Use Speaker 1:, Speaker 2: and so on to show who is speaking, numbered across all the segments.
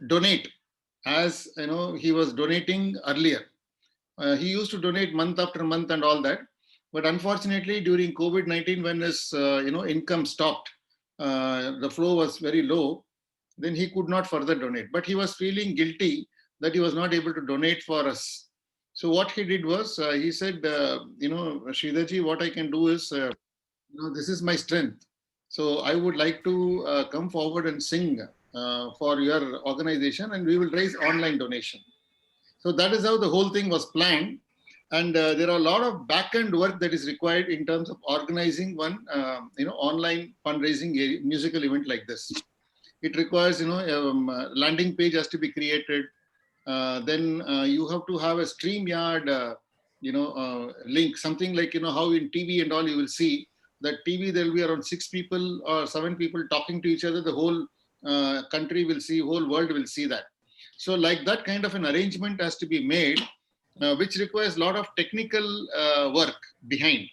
Speaker 1: donate as he was donating earlier. He used to donate month after month and all that. But unfortunately, during COVID-19, when his income stopped, the flow was very low. Then he could not further donate. But he was feeling guilty that he was not able to donate for us. So what he did was he said, Sridharji, what I can do is, this is my strength. So I would like to come forward and sing for your organization, and we will raise online donation. So that is how the whole thing was planned. And there are a lot of back-end work that is required in terms of organizing one, online fundraising musical event like this. It requires, landing page has to be created. Then you have to have a StreamYard, link, something like, how in TV and all you will see that TV, there will be around 6 people or 7 people talking to each other. The whole country will see, whole world will see that. So like that kind of an arrangement has to be made, which requires a lot of technical work behind.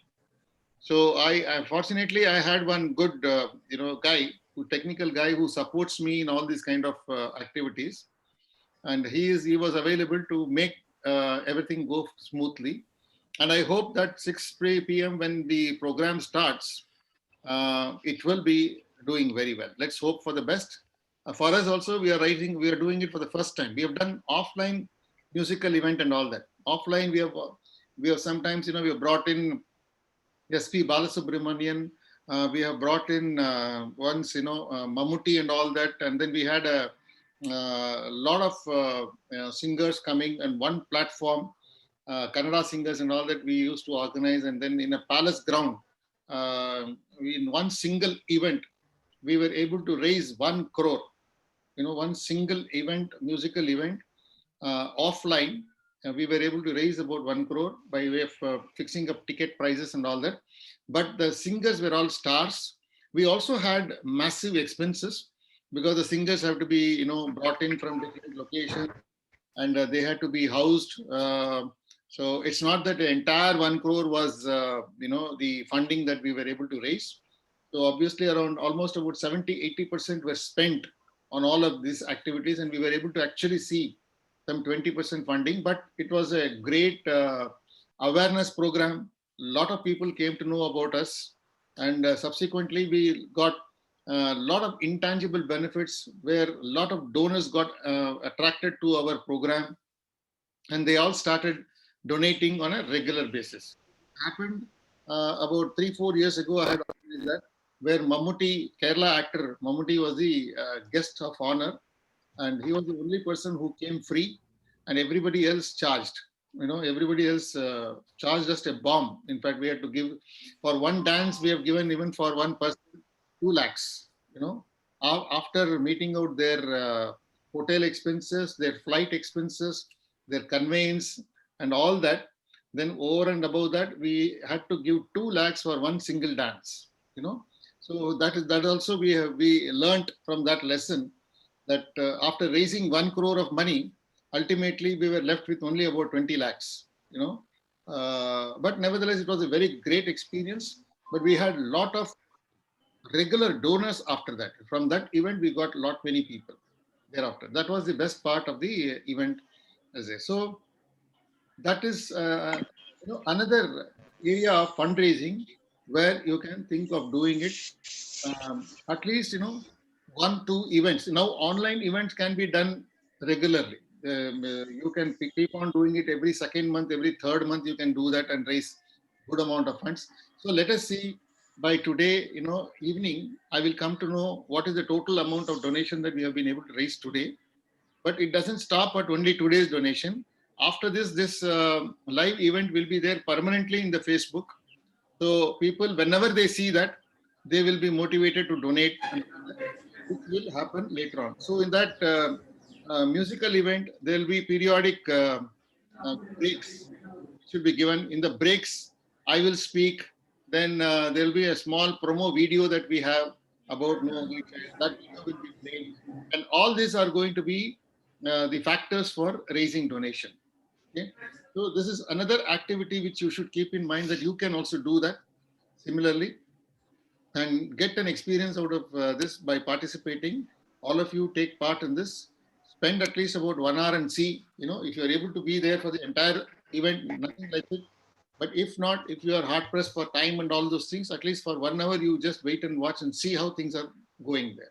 Speaker 1: So fortunately I had one good technical guy who supports me in all these kind of activities, and he was available to make everything go smoothly. And I hope that 6 p.m. when the program starts, it will be doing very well. Let's hope for the best. For us also, we are doing it for the first time. We have done offline musical event and all that. Offline, we have sometimes, we have brought in SP Balasubramanian. We have brought in once, Mammootty and all that. And then we had a lot of singers coming and one platform, Kannada singers and all that we used to organize. And then in a palace ground, in one single event, we were able to raise 1 crore. One single event, musical event, offline. We were able to raise about 1 crore by way of fixing up ticket prices and all that. But the singers were all stars. We also had massive expenses because the singers have to be, brought in from different locations, and they had to be housed. So it's not that the entire 1 crore was, the funding that we were able to raise. So obviously around almost about 70-80% were spent on all of these activities, and we were able to actually see some 20% funding. But it was a great awareness program. A lot of people came to know about us, and subsequently we got a lot of intangible benefits where a lot of donors got attracted to our program, and they all started donating on a regular basis. It happened about 3-4 years ago. I had organized that, where Mammootty, Kerala actor Mammootty, was the guest of honor, and he was the only person who came free, and everybody else charged. Everybody else charged us a bomb. In fact, we had to give for one dance. We have given even for one person 2 lakhs. After meeting out their hotel expenses, their flight expenses, their conveyance, and all that. Then over and above that, we had to give 2 lakhs for one single dance. So that also we learned from that lesson that after raising 1 crore of money, ultimately we were left with only about 20 lakhs. But nevertheless, it was a very great experience. But we had a lot of regular donors after that. From that event, we got a lot many people thereafter. That was the best part of the event. So that is another area of fundraising where you can think of doing it. At least 1-2 events. Now online events can be done regularly. You can keep on doing it every second month, every third month. You can do that and raise good amount of funds. So let us see. By today, evening, I will come to know what is the total amount of donation that we have been able to raise today. But it doesn't stop at only today's donation. After this live event will be there permanently in the Facebook. So people, whenever they see that, they will be motivated to donate, and which will happen later on. So in that musical event, there will be periodic breaks should be given. In the breaks, I will speak. Then there will be a small promo video that we have about No Ugly Child. That video will be played. And all these are going to be the factors for raising donation. Okay. So this is another activity which you should keep in mind, that you can also do that similarly and get an experience out of this by participating all of you take part in this. Spend at least about 1 hour and see, if you're able to be there for the entire event, nothing like it. But if not, if you are hard pressed for time and all those things, at least for 1 hour, you just wait and watch and see how things are going there.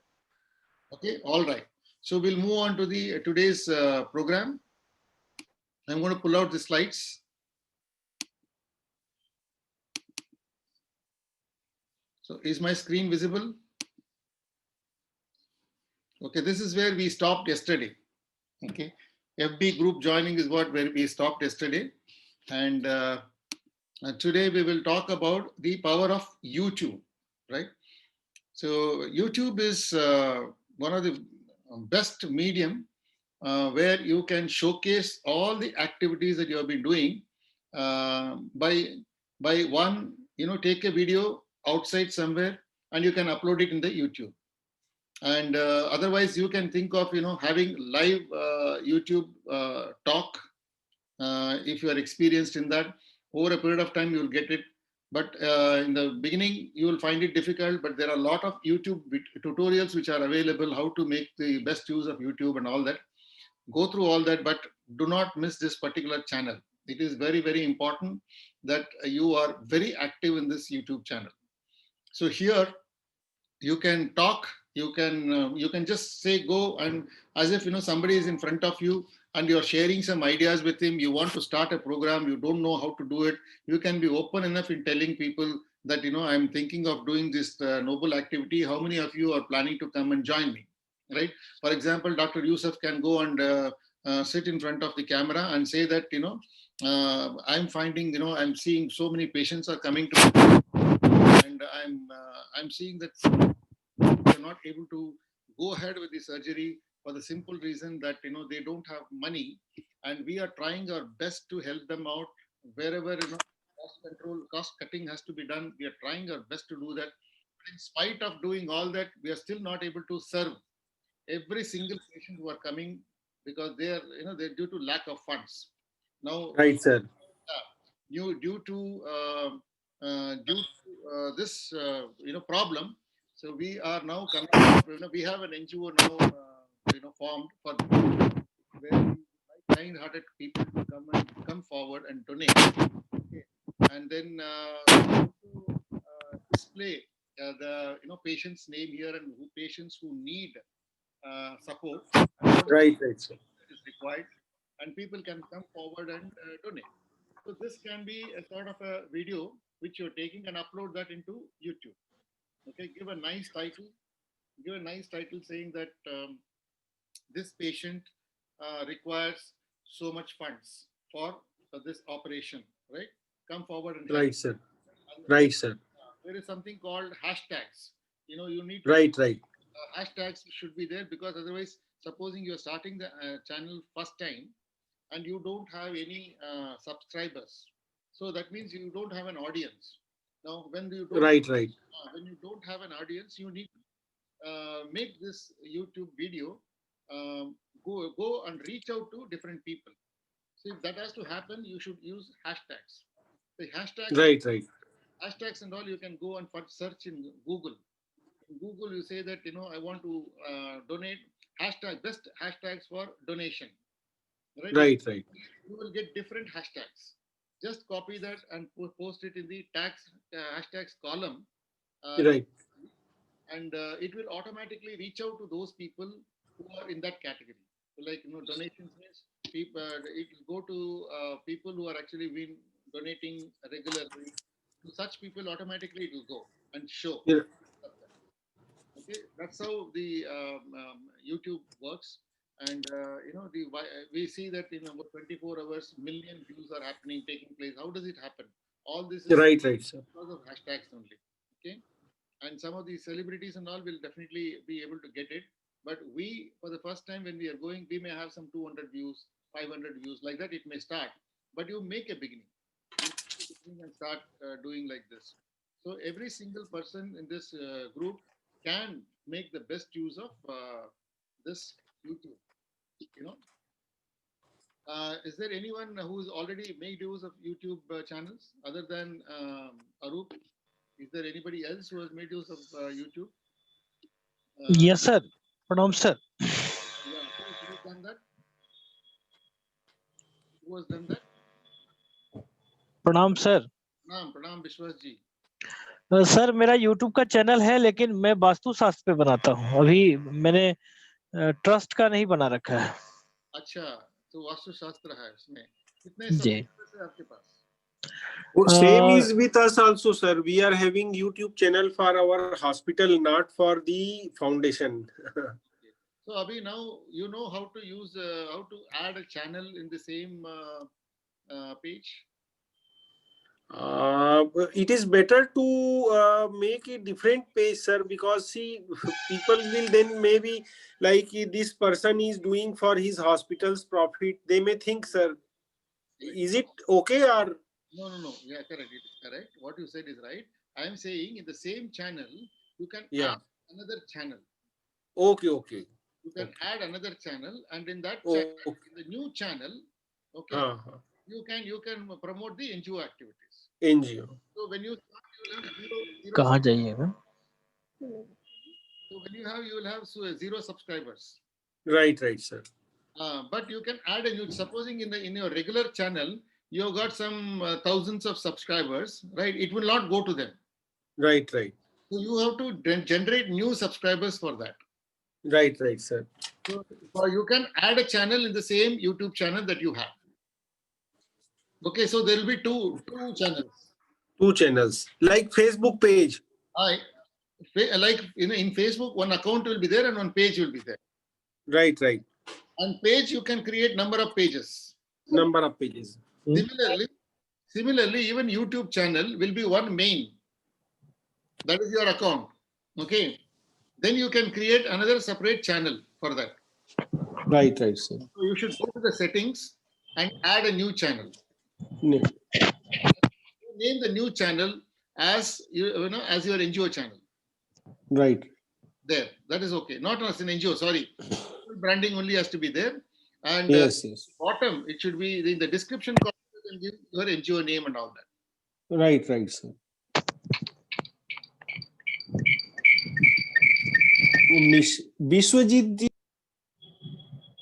Speaker 1: Okay, all right. So we'll move on to the today's program. I'm going to pull out the slides. So is my screen visible? Okay, this is where we stopped yesterday. Okay, FB group joining is where we stopped yesterday. And today we will talk about the power of YouTube, right? So YouTube is one of the best medium where you can showcase all the activities that you have been doing by one, take a video outside somewhere and you can upload it in the YouTube. And otherwise you can think of, having live YouTube talk. If you are experienced in that, over a period of time you will get it. But in the beginning you will find it difficult, but there are a lot of YouTube tutorials which are available, how to make the best use of YouTube and all that. Go through all that, but do not miss this particular channel. It is very, very important that you are very active in this YouTube channel. So here you can talk, you can just say go, and as if somebody is in front of you and you're sharing some ideas with him. You want to start a program, you don't know how to do it. You can be open enough in telling people that I'm thinking of doing this noble activity. How many of you are planning to come and join me, right? For example, Dr. Yusuf can go and sit in front of the camera and say that I'm finding, I'm seeing so many patients are coming to me, and I'm seeing that they're not able to go ahead with the surgery for the simple reason that they don't have money, and we are trying our best to help them out wherever cost cutting has to be done. We are trying our best to do that. In spite of doing all that, we are still not able to serve every single patient who are coming, because they are they're due to lack of funds now.
Speaker 2: Right, sir.
Speaker 1: Due to this problem. So we are now coming up, we have an NGO now formed for where we kind-hearted people to come forward and donate. Okay. And then to display the patient's name here, and who patients who need support, and what is
Speaker 2: Right, right, sir.
Speaker 1: that is required, and people can come forward and donate. So this can be a sort of a video which you're taking and upload that into YouTube. Okay, give a nice title. Give a nice title saying that this patient requires so much funds for this operation, right? Come forward and help.
Speaker 2: Right, sir.
Speaker 1: And
Speaker 2: Right, sir.
Speaker 1: there is something called hashtags. You need to
Speaker 2: Right, right.
Speaker 1: hashtags should be there, because otherwise, supposing you are starting the channel first time and you don't have any subscribers, so that means you don't have an audience. Now
Speaker 2: Right, right.
Speaker 1: when you don't have an audience, you need to make this YouTube video, go and reach out to different people. So if that has to happen, you should use hashtags. The
Speaker 2: Right, right.
Speaker 1: hashtags and all, you can go and search in Google. In Google, you say that I want to donate, best hashtags for donation, right?
Speaker 2: Right, right.
Speaker 1: You will get different hashtags. Just copy that and post it in the tags hashtags column, uh,
Speaker 2: Right.
Speaker 1: and it will automatically reach out to those people who are in that category. So like donations means people, it will go to people who are actually been donating regularly. To such people, automatically it will go and show.
Speaker 2: Yeah.
Speaker 1: Okay, that's how the YouTube works. And we see that in about 24 hours, million views are happening, taking place. How does it happen? All this is
Speaker 2: Right, right, sir.
Speaker 1: because of hashtags only. Okay, and some of these celebrities and all will definitely be able to get it. But we, for the first time when we are going, we may have some 200 views, 500 views, like that. It may start, but you make a beginning. You make a beginning and start doing like this. So every single person in this group can make the best use of this YouTube. You know, is there anyone who's already made use of YouTube channels other than Arup? Is there anybody else who has made use of YouTube? Uh,
Speaker 3: Yes, sir. Pranam sir.
Speaker 1: Yeah, who has done that? Who has done that?
Speaker 3: Pranam sir.
Speaker 1: Pranam Vishwas ji.
Speaker 3: Sir मेरा YouTube का channel है लेकिन मैं वास्तु शास्त्र पे बनाता हूँ। अभी मैंने ट्रस्ट का नहीं बना रखा है।
Speaker 1: अच्छा, तो वास्तु शास्त्र है उसमें। कितने
Speaker 3: जी।
Speaker 1: सब्सक्राइबर्स है आपके पास?
Speaker 2: Same is with us also, sir. We are having YouTube channel for our hospital, not for the foundation.
Speaker 1: So Abhi, now you know how to use how to add a channel in the same page.
Speaker 2: It is better to make a different page, sir, because see, people will then maybe like this person is doing for his hospital's profit. They may think, sir, is it okay or
Speaker 1: No. Yeah, correct. It is correct. What you said is right. I am saying in the same channel you can
Speaker 2: yeah?
Speaker 1: add another channel.
Speaker 2: Okay.
Speaker 1: You can
Speaker 2: Okay.
Speaker 1: add another channel, and in that
Speaker 2: Oh,
Speaker 1: channel,
Speaker 2: okay.
Speaker 1: in the new channel, okay,
Speaker 2: Uh-huh.
Speaker 1: you can promote the NGO activities.
Speaker 2: NGO.
Speaker 1: So when you start, you will have zero
Speaker 3: कहाँ जाइएगा?
Speaker 1: so when you will have zero subscribers.
Speaker 2: Right, sir.
Speaker 1: But you can add a new. Supposing in your regular channel you have got some thousands of subscribers, right? It will not go to them.
Speaker 2: Right.
Speaker 1: So you have to generate new subscribers for that.
Speaker 2: Right, sir.
Speaker 1: So you can add a channel in the same YouTube channel that you have. Okay, so there will be two channels.
Speaker 2: Two channels, like Facebook page.
Speaker 1: Like in Facebook, one account will be there and one page will be there.
Speaker 2: Right.
Speaker 1: And page you can create number of pages.
Speaker 2: Number of pages.
Speaker 1: Similarly, even YouTube channel will be one main. That is your account. Okay. Then you can create another separate channel for that.
Speaker 2: Right, sir.
Speaker 1: So you should go to the settings and add a new channel.
Speaker 2: No.
Speaker 1: Name the new channel as as your NGO channel.
Speaker 2: Right.
Speaker 1: There, that is okay. Not as an NGO. Sorry, branding only has to be there. And
Speaker 2: Yes.
Speaker 1: bottom it should be in the description. You can give your NGO name and all that.
Speaker 2: Right, sir. Biswajit ji.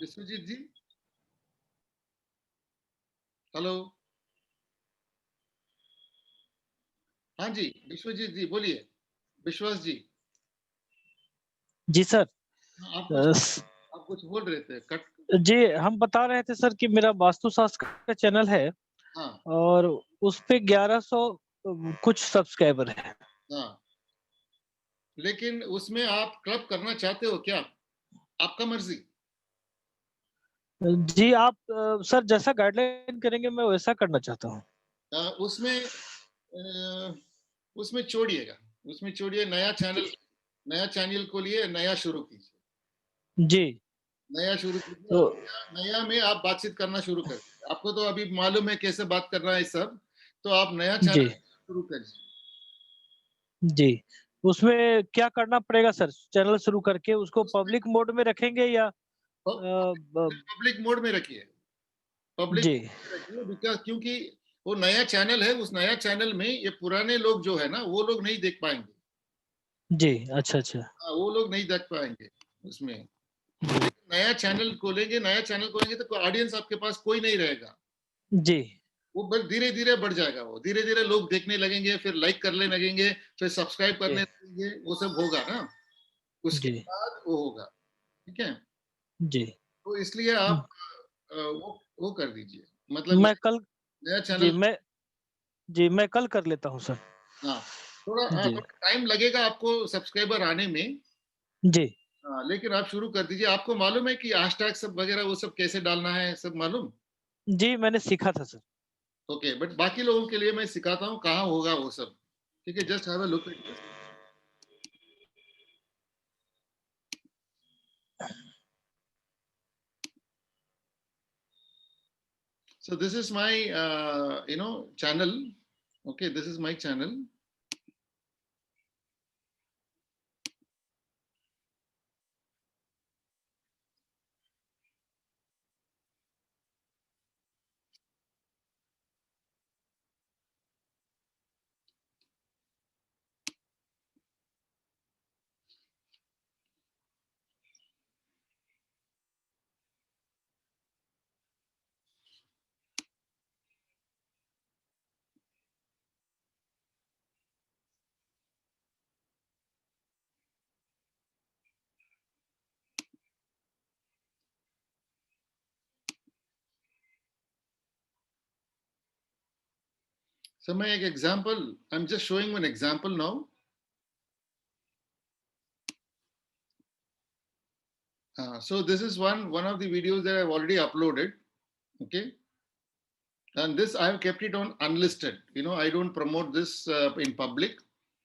Speaker 1: Biswajit ji, hello. हाँ जी, विश्वजीत जी बोलिए। विश्वास जी।
Speaker 3: जी sir.
Speaker 1: आप कुछ बोल रहे थे cut.
Speaker 3: जी, हम बता रहे थे सर कि मेरा वास्तुशास्त्र का चैनल है।
Speaker 1: हाँ।
Speaker 3: और उस पे 1100 कुछ सब्सक्राइबर है।
Speaker 1: हाँ। लेकिन उसमें आप क्लब करना चाहते हो क्या? आपका मर्जी।
Speaker 3: जी, आप सर जैसा गाइडलाइन करेंगे मैं वैसा करना चाहता हूँ।
Speaker 1: उसमें छोड़िएगा, उसमें छोड़िए। नया चैनल को लिए नया शुरू कीजिए।
Speaker 3: जी।
Speaker 1: नया शुरू कीजिए।
Speaker 3: तो
Speaker 1: नया में आप बातचीत करना शुरू करें। आपको तो अभी मालूम है कैसे बात करना है सब, तो आप नया चैनल शुरू करिए।
Speaker 3: जी, उसमें क्या करना पड़ेगा सर? चैनल शुरू करके उसको पब्लिक मोड में रखेंगे या
Speaker 1: पब्लिक मोड में रखिए। पब्लिक रखिए, क्योंकि वो नया चैनल है। उस नया चैनल में ये पुराने लोग जो है ना, वो लोग नहीं देख पाएंगे।
Speaker 3: जी, अच्छा।
Speaker 1: वो लोग नहीं देख पाएंगे उसमें। नया चैनल खोलेंगे तो ऑडियंस आपके पास कोई नहीं रहेगा।
Speaker 3: जी।
Speaker 1: वो बस धीरे धीरे बढ़ जाएगा। वो धीरे धीरे लोग देखने लगेंगे, फिर लाइक करने लगेंगे, फिर सब्सक्राइब करने लगेंगे। वो सब होगा ना, उसके बाद वो होगा। ठीक है
Speaker 3: जी।
Speaker 1: तो इसलिए आप वो कर दीजिए। मतलब
Speaker 3: मैं कल
Speaker 1: नया चैनल
Speaker 3: मैं कल कर लेता हूँ सर।
Speaker 1: हाँ, थोड़ा टाइम लगेगा आपको सब्सक्राइबर आने में।
Speaker 3: जी।
Speaker 1: लेकिन आप शुरू कर दीजिए। आपको मालूम है कि हैशटैग सब वगैरह वो सब कैसे डालना है, सब मालूम?
Speaker 3: जी, मैंने सीखा था सर।
Speaker 1: ओके, बट बाकी लोगों के लिए मैं सिखाता हूँ कहाँ होगा वो सब। ठीक है, just have a look at this. So this is my channel. Okay, this is my channel. So my example, I'm just showing one example now. So this is one of the videos that I've already uploaded. Okay. And this I have kept it on unlisted. I don't promote this in public.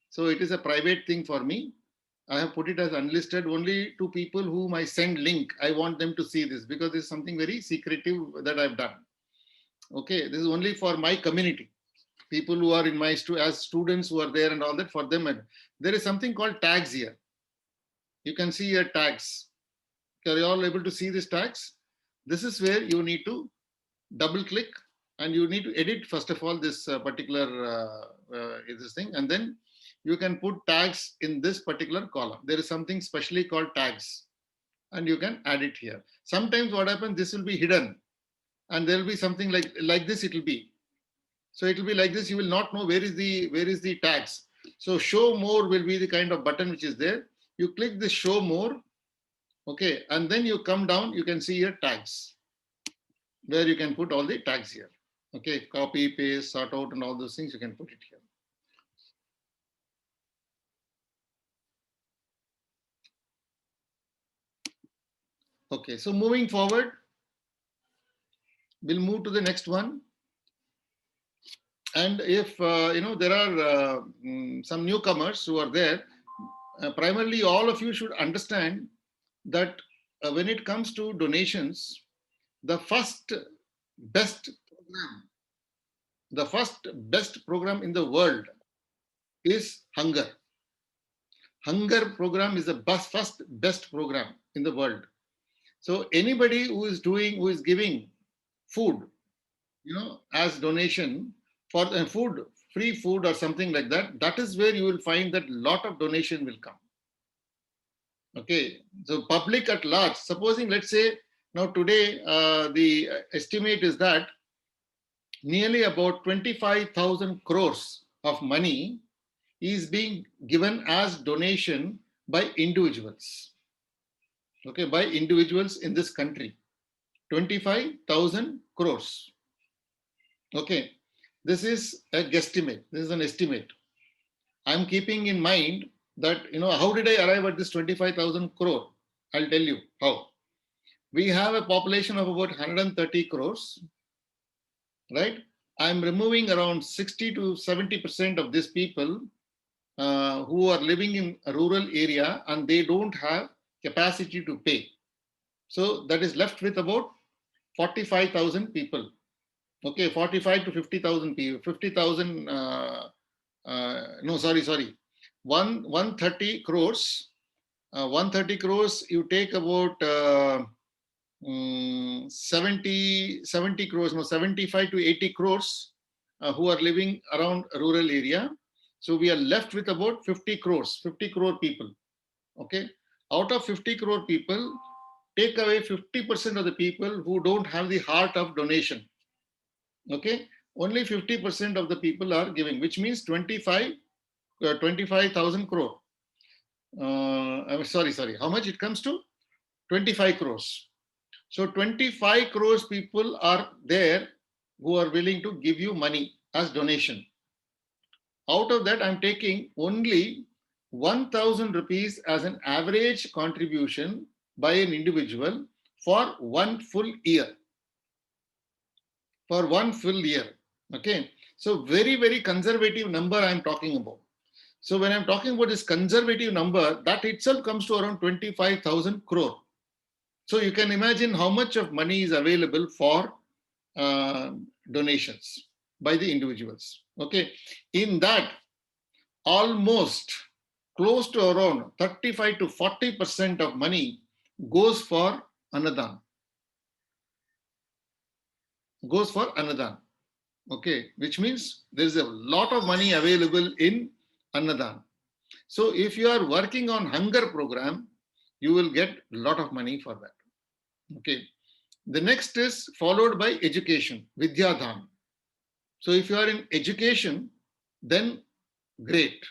Speaker 1: So it is a private thing for me. I have put it as unlisted only to people whom I send link. I want them to see this because this is something very secretive that I've done. Okay, this is only for my community. People who are in my as students who are there and all that, for them. There is something called tags here. You can see here tags. Are you all able to see these tags? This is where you need to double click and you need to edit first of all this particular this thing, and then you can put tags in this particular column. There is something specially called tags and you can add it here. Sometimes what happens, this will be hidden and there will be something like this. It will be, so it will be like this. You will not know where is the tags. So show more will be the kind of button which is there. You click this show more. Okay, and then you come down, you can see here tags, where you can put all the tags here. Okay, copy, paste, sort out, and all those things, you can put it here. Okay, so moving forward, we'll move to the next one. And if, there are some newcomers who are there, primarily all of you should understand that when it comes to donations, the first best program in the world is hunger. Hunger program is the first best program in the world. So anybody who is giving food, as donation for food, free food or something like that, that is where you will find that lot of donation will come. Okay, so public at large, supposing, let's say, now today, the estimate is that nearly about 25,000 crores of money is being given as donation by individuals. Okay, by individuals in this country. 25,000 crores. Okay, this is a guesstimate. This is an estimate. I'm keeping in mind that, how did I arrive at this 25,000 crore? I'll tell you how. We have a population of about 130 crores, right? I'm removing around 60 to 70% of these people who are living in a rural area and they don't have capacity to pay. So that is left with about 45,000 people. Okay, 45 to 50,000 people, 50,000, no, sorry. 130 crores. 130 crores, you take about 70 crores, no, 75 to 80 crores who are living around a rural area. So we are left with about 50 crore people. Okay, out of 50 crore people, take away 50% of the people who don't have the heart of donation. Okay, only 50% of the people are giving, which means 25,000 crore. Sorry. How much it comes to? 25 crores. So 25 crores people are there who are willing to give you money as donation. Out of that, I'm taking only 1,000 rupees as an average contribution by an individual for 1 full year. For 1 full year. Okay. So very, very conservative number I'm talking about. So when I'm talking about this conservative number, that itself comes to around 25,000 crore. So you can imagine how much of money is available for donations by the individuals. Okay. In that, almost close to around 35 to 40% of money goes for Annadan. Goes for Annadan. Okay, which means there is a lot of money available in Annadan. So if you are working on hunger program, you will get a lot of money for that. Okay. The next is followed by education, Vidyadhan. So if you are in education, then great.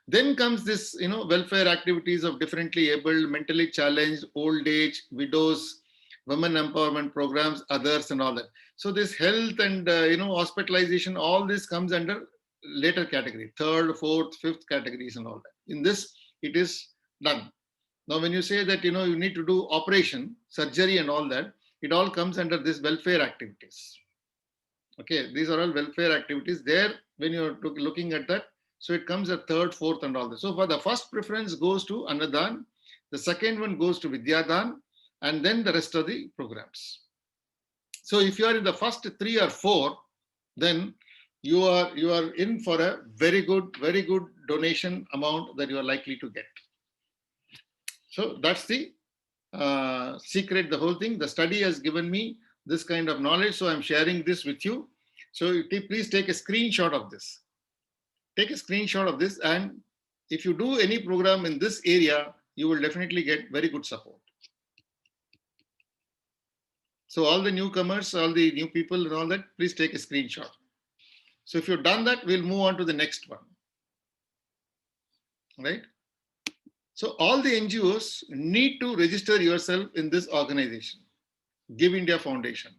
Speaker 1: Then comes this, welfare activities of differently abled, mentally challenged, old age, widows, women empowerment programs, others and all that. So this health and, hospitalization, all this comes under later category, third, fourth, fifth categories and all that. In this, it is done. Now, when you say that, you need to do operation, surgery and all that, it all comes under this welfare activities. Okay, these are all welfare activities there when you're looking at that. So it comes at third, fourth and all that. So for the first preference goes to Annadan, the second one goes to Vidyadan, and then the rest of the programs. So if you are in the first 3 or 4, then you are in for a very good donation amount that you are likely to get. So that's the secret, the whole thing. The study has given me this kind of knowledge, so I'm sharing this with you. So please take a screenshot of this. Take a screenshot of this, and if you do any program in this area, you will definitely get very good support. So all the newcomers, all the new people and all that, please take a screenshot. So if you've done that, we'll move on to the next one. Right? So all the NGOs need to register yourself in this organization, Give India Foundation.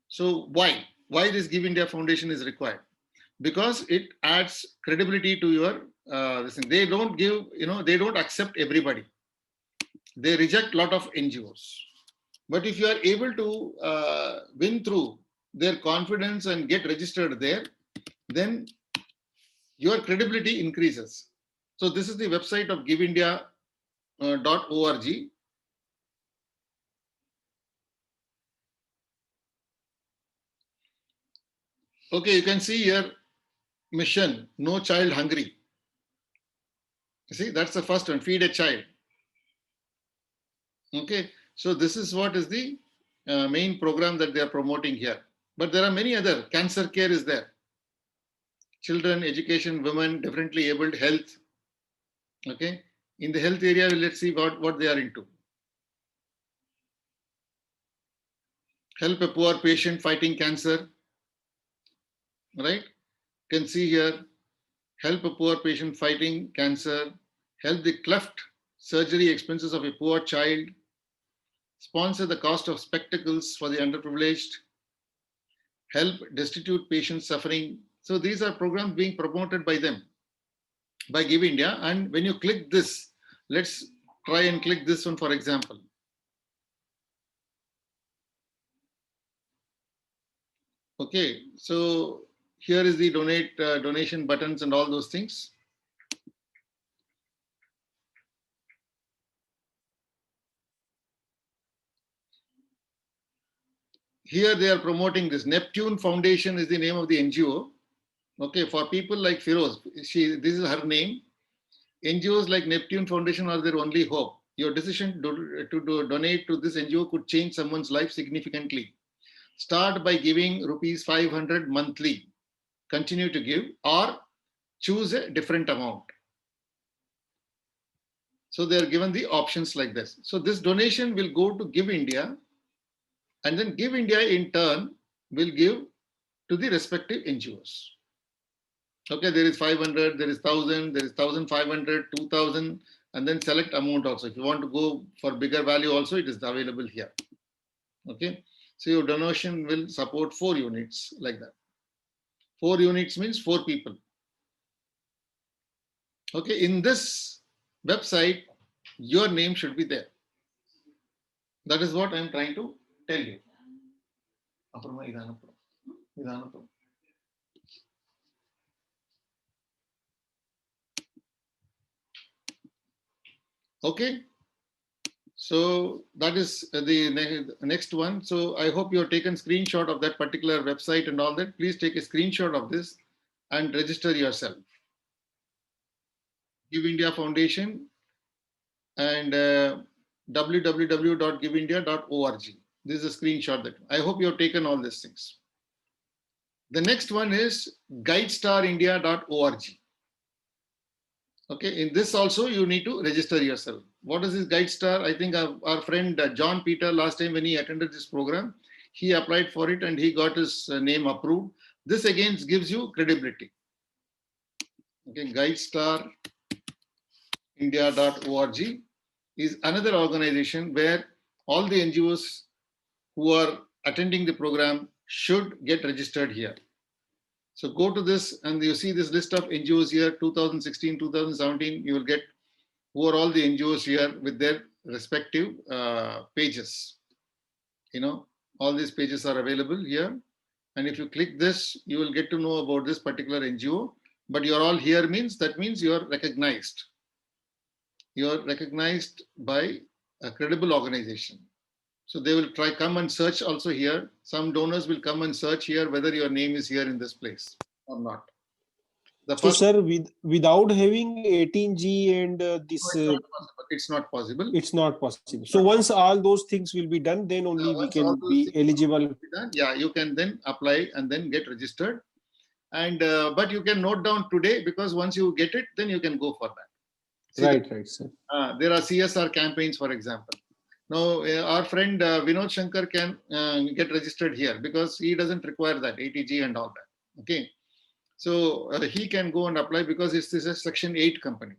Speaker 1: So why? Why this Give India Foundation is required? Because it adds credibility to your thing. They don't give, they don't accept everybody. They reject a lot of NGOs. But if you are able to win through their confidence and get registered there, then your credibility increases. So this is the website of giveindia.org. Okay, you can see here, mission, no child hungry. You see, that's the first one, feed a child. Okay, so this is what is the main program that they are promoting here. But there are many other, cancer care is there. Children, education, women, differently abled, health. Okay, in the health area, let's see what they are into. Help a poor patient fighting cancer. Right? You can see here, help a poor patient fighting cancer, help the cleft surgery expenses of a poor child, sponsor the cost of spectacles for the underprivileged, help destitute patients suffering. So these are programs being promoted by them, by Give India. And when you click this, let's try and click this one, for example. Okay, so here is the donation buttons and all those things. Here they are promoting this. Neptune Foundation is the name of the NGO. Okay, for people like Firoz, this is her name. NGOs like Neptune Foundation are their only hope. Your decision to donate to this NGO could change someone's life significantly. Start by giving rupees 500 monthly. Continue to give or choose a different amount. So they are given the options like this. So this donation will go to Give India, and then Give India in turn will give to the respective NGOs. Okay, there is 500, there is 1000, there is 1500, 2000, and then select amount also. If you want to go for bigger value also, it is available here. Okay, so your donation will support 4 units like that. 4 units means 4 people. Okay, in this website, your name should be there. That is what I'm trying to tell you. Okay, so that is the next one. So I hope you have taken screenshot of that particular website and all that. Please take a screenshot of this and register yourself. Give India Foundation and www.giveindia.org. This is a screenshot that I hope you have taken all these things. The next one is guidestarindia.org. Okay, in this also you need to register yourself. What is this GuideStar? I think our friend John Peter, last time when he attended this program, he applied for it and he got his name approved. This again gives you credibility. Okay, guidestarindia.org is another organization where all the NGOs who are attending the program should get registered here. So go to this and you see this list of NGOs here, 2016, 2017, you will get who are all the NGOs here with their respective pages. All these pages are available here. And if you click this, you will get to know about this particular NGO. But you're all here that means you're recognized. You're recognized by a credible organization. So they will come and search also here. Some donors will come and search here whether your name is here in this place or not.
Speaker 2: So, sir, without having 18G and this,
Speaker 1: it's not possible.
Speaker 2: It's not possible. So once all those things will be done, then only we can be eligible.
Speaker 1: Yeah, you can then apply and then get registered. And but you can note down today, because once you get it, then you can go for that. See,
Speaker 2: right, sir.
Speaker 1: There are CSR campaigns, for example. Now, our friend Vinod Shankar can get registered here because he doesn't require that 80G and all that. Okay. So he can go and apply because this is a Section 8 company.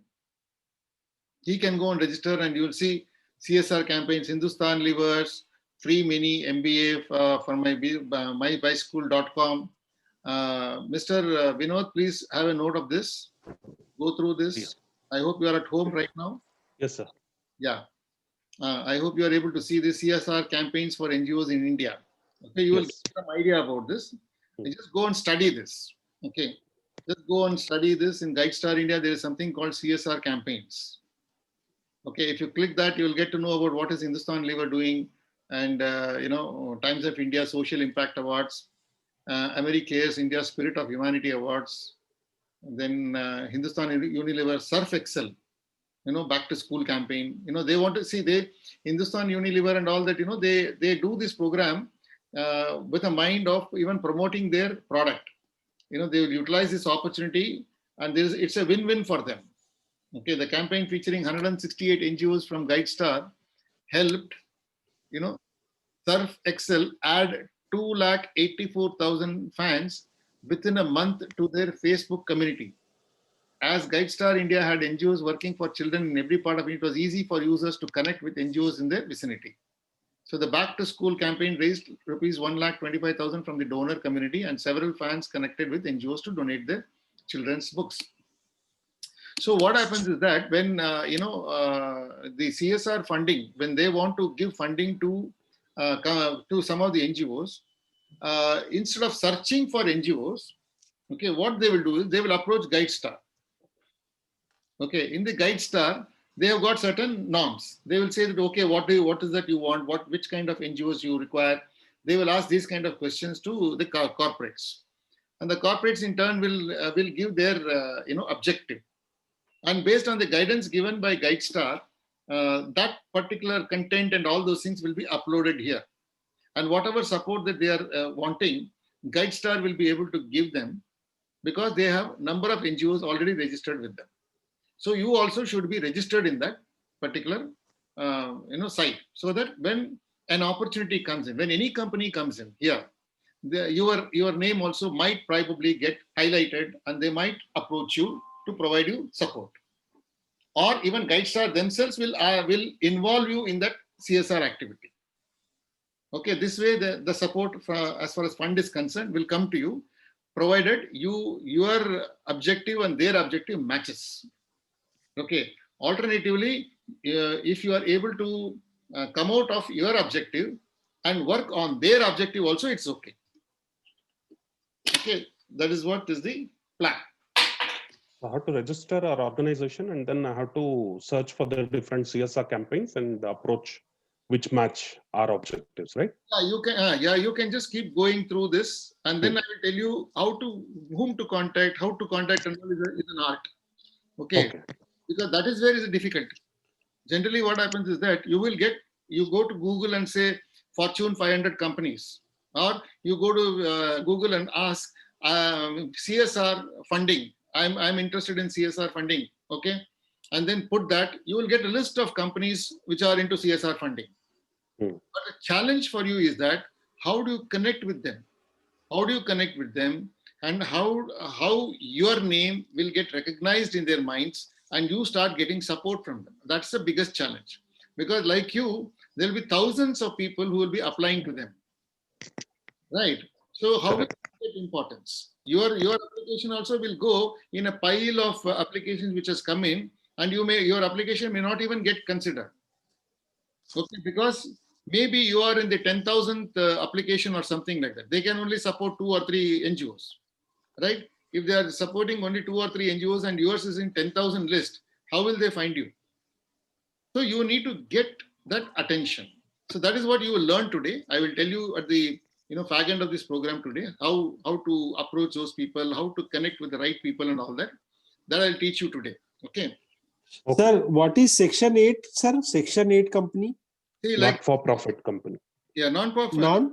Speaker 1: He can go and register and you will see CSR campaigns, Hindustan Livers, free mini MBA for mybicycle.com. Mr. Vinod, please have a note of this. Go through this. Yeah. I hope you are at home right now.
Speaker 4: Yes, sir.
Speaker 1: Yeah. I hope you are able to see the CSR campaigns for NGOs in India. Okay, you will get some idea about this. Just go and study this. Okay, just go and study this. In GuideStar India, there is something called CSR campaigns. Okay, if you click that, you will get to know about what is Hindustan Liver doing, and Times of India Social Impact Awards, AmeriCares India Spirit of Humanity Awards, then Hindustan Unilever Surf Excel, back to school campaign. They want to see Hindustan Unilever and all that. They do this program with a mind of even promoting their product. They will utilize this opportunity, and it's a win-win for them. Okay, the campaign featuring 168 NGOs from GuideStar helped, Surf Excel add 284,000 fans within a month to their Facebook community. As GuideStar India had NGOs working for children in every part of it, it was easy for users to connect with NGOs in their vicinity. So the Back to School campaign raised rupees 125,000 from the donor community, and several fans connected with NGOs to donate their children's books. So what happens is that when the CSR funding, when they want to give funding to some of the NGOs, instead of searching for NGOs, okay, what they will do is they will approach GuideStar. Okay, in the GuideStar, they have got certain norms. They will say that, okay, what is that you want? Which kind of NGOs you require? They will ask these kind of questions to the corporates, and the corporates in turn will give their objective, and based on the guidance given by GuideStar, that particular content and all those things will be uploaded here, and whatever support that they are wanting, GuideStar will be able to give them because they have number of NGOs already registered with them. So you also should be registered in that particular site, so that when an opportunity comes in, when any company comes in here, your name also might probably get highlighted, and they might approach you to provide you support, or even GuideStar themselves will involve you in that CSR activity. Okay, this way the support as far as fund is concerned will come to you, provided your objective and their objective matches. Okay. Alternatively, if you are able to come out of your objective and work on their objective also, it's okay. Okay, that is what is the plan.
Speaker 4: I have to register our organization, and then I have to search for the different CSR campaigns and approach which match our objectives, right?
Speaker 1: Yeah, you can just keep going through this, and then I will tell you whom to contact, how to contact, and all is an art. Okay. Because that is where is the difficulty. Generally, what happens is that you go to Google and say Fortune 500 companies, or you go to Google and ask CSR funding. I'm interested in CSR funding. Okay, and then put that. You will get a list of companies which are into CSR funding. But the challenge for you is that how do you connect with them? How do you connect with them, and how your name will get recognized in their minds, and you start getting support from them. That's the biggest challenge, because like you, there'll be thousands of people who will be applying to them, right? So how will you get importance? Your application also will go in a pile of applications which has come in, and your application may not even get considered. Okay, because maybe you are in the 10,000th application or something like that. They can only support 2 or 3 NGOs, right? If they are supporting only 2 or 3 NGOs and yours is in 10,000 list, how will they find you? So you need to get that attention. So that is what you will learn today. I will tell you at the fag end of this program today how to approach those people, how to connect with the right people and all that. That I'll teach you today. Okay.
Speaker 2: Sir, what is Section 8, sir? Section 8 company?
Speaker 1: See, like
Speaker 4: Not for profit company.
Speaker 1: yeah, non-profit
Speaker 4: Not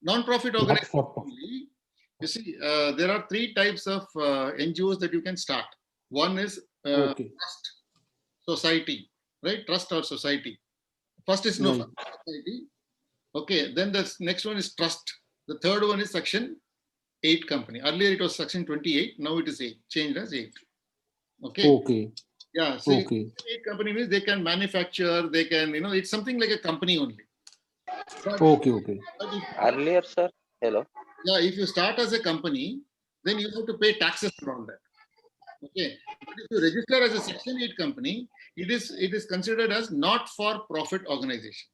Speaker 1: organization.
Speaker 4: for profit.
Speaker 1: You see, there are 3 types of NGOs that you can start. One is
Speaker 2: Okay.
Speaker 1: trust, society, right? Trust or society. First is
Speaker 2: Right.
Speaker 1: society. Okay, then the next one is trust. The third one is Section 8 company. Earlier it was Section 28. Now it is 8. Changed as 8. Okay.
Speaker 2: Okay.
Speaker 1: Yeah. See,
Speaker 2: Okay.
Speaker 1: Section 8 company means they can manufacture. They can, it's something like a company only. But,
Speaker 2: Okay. Okay.
Speaker 1: but if,
Speaker 5: Earlier, sir. Hello.
Speaker 1: yeah, if you start as a company, then you have to pay taxes and all that. Okay. But if you register as a Section 8 company, it is considered as not for profit organization.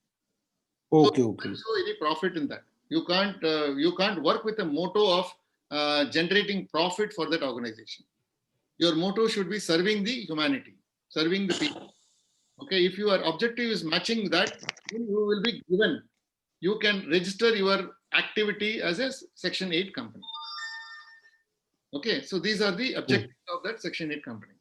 Speaker 2: Okay.
Speaker 1: So,
Speaker 2: Okay.
Speaker 1: don't show any profit in that. You can't work with a motto of generating profit for that organization. Your motto should be serving the humanity, serving the people. Okay, if your objective is matching that, then you will be given. You can register your activity as a Section 8 company. Okay, so these are the objectives of that Section 8 company.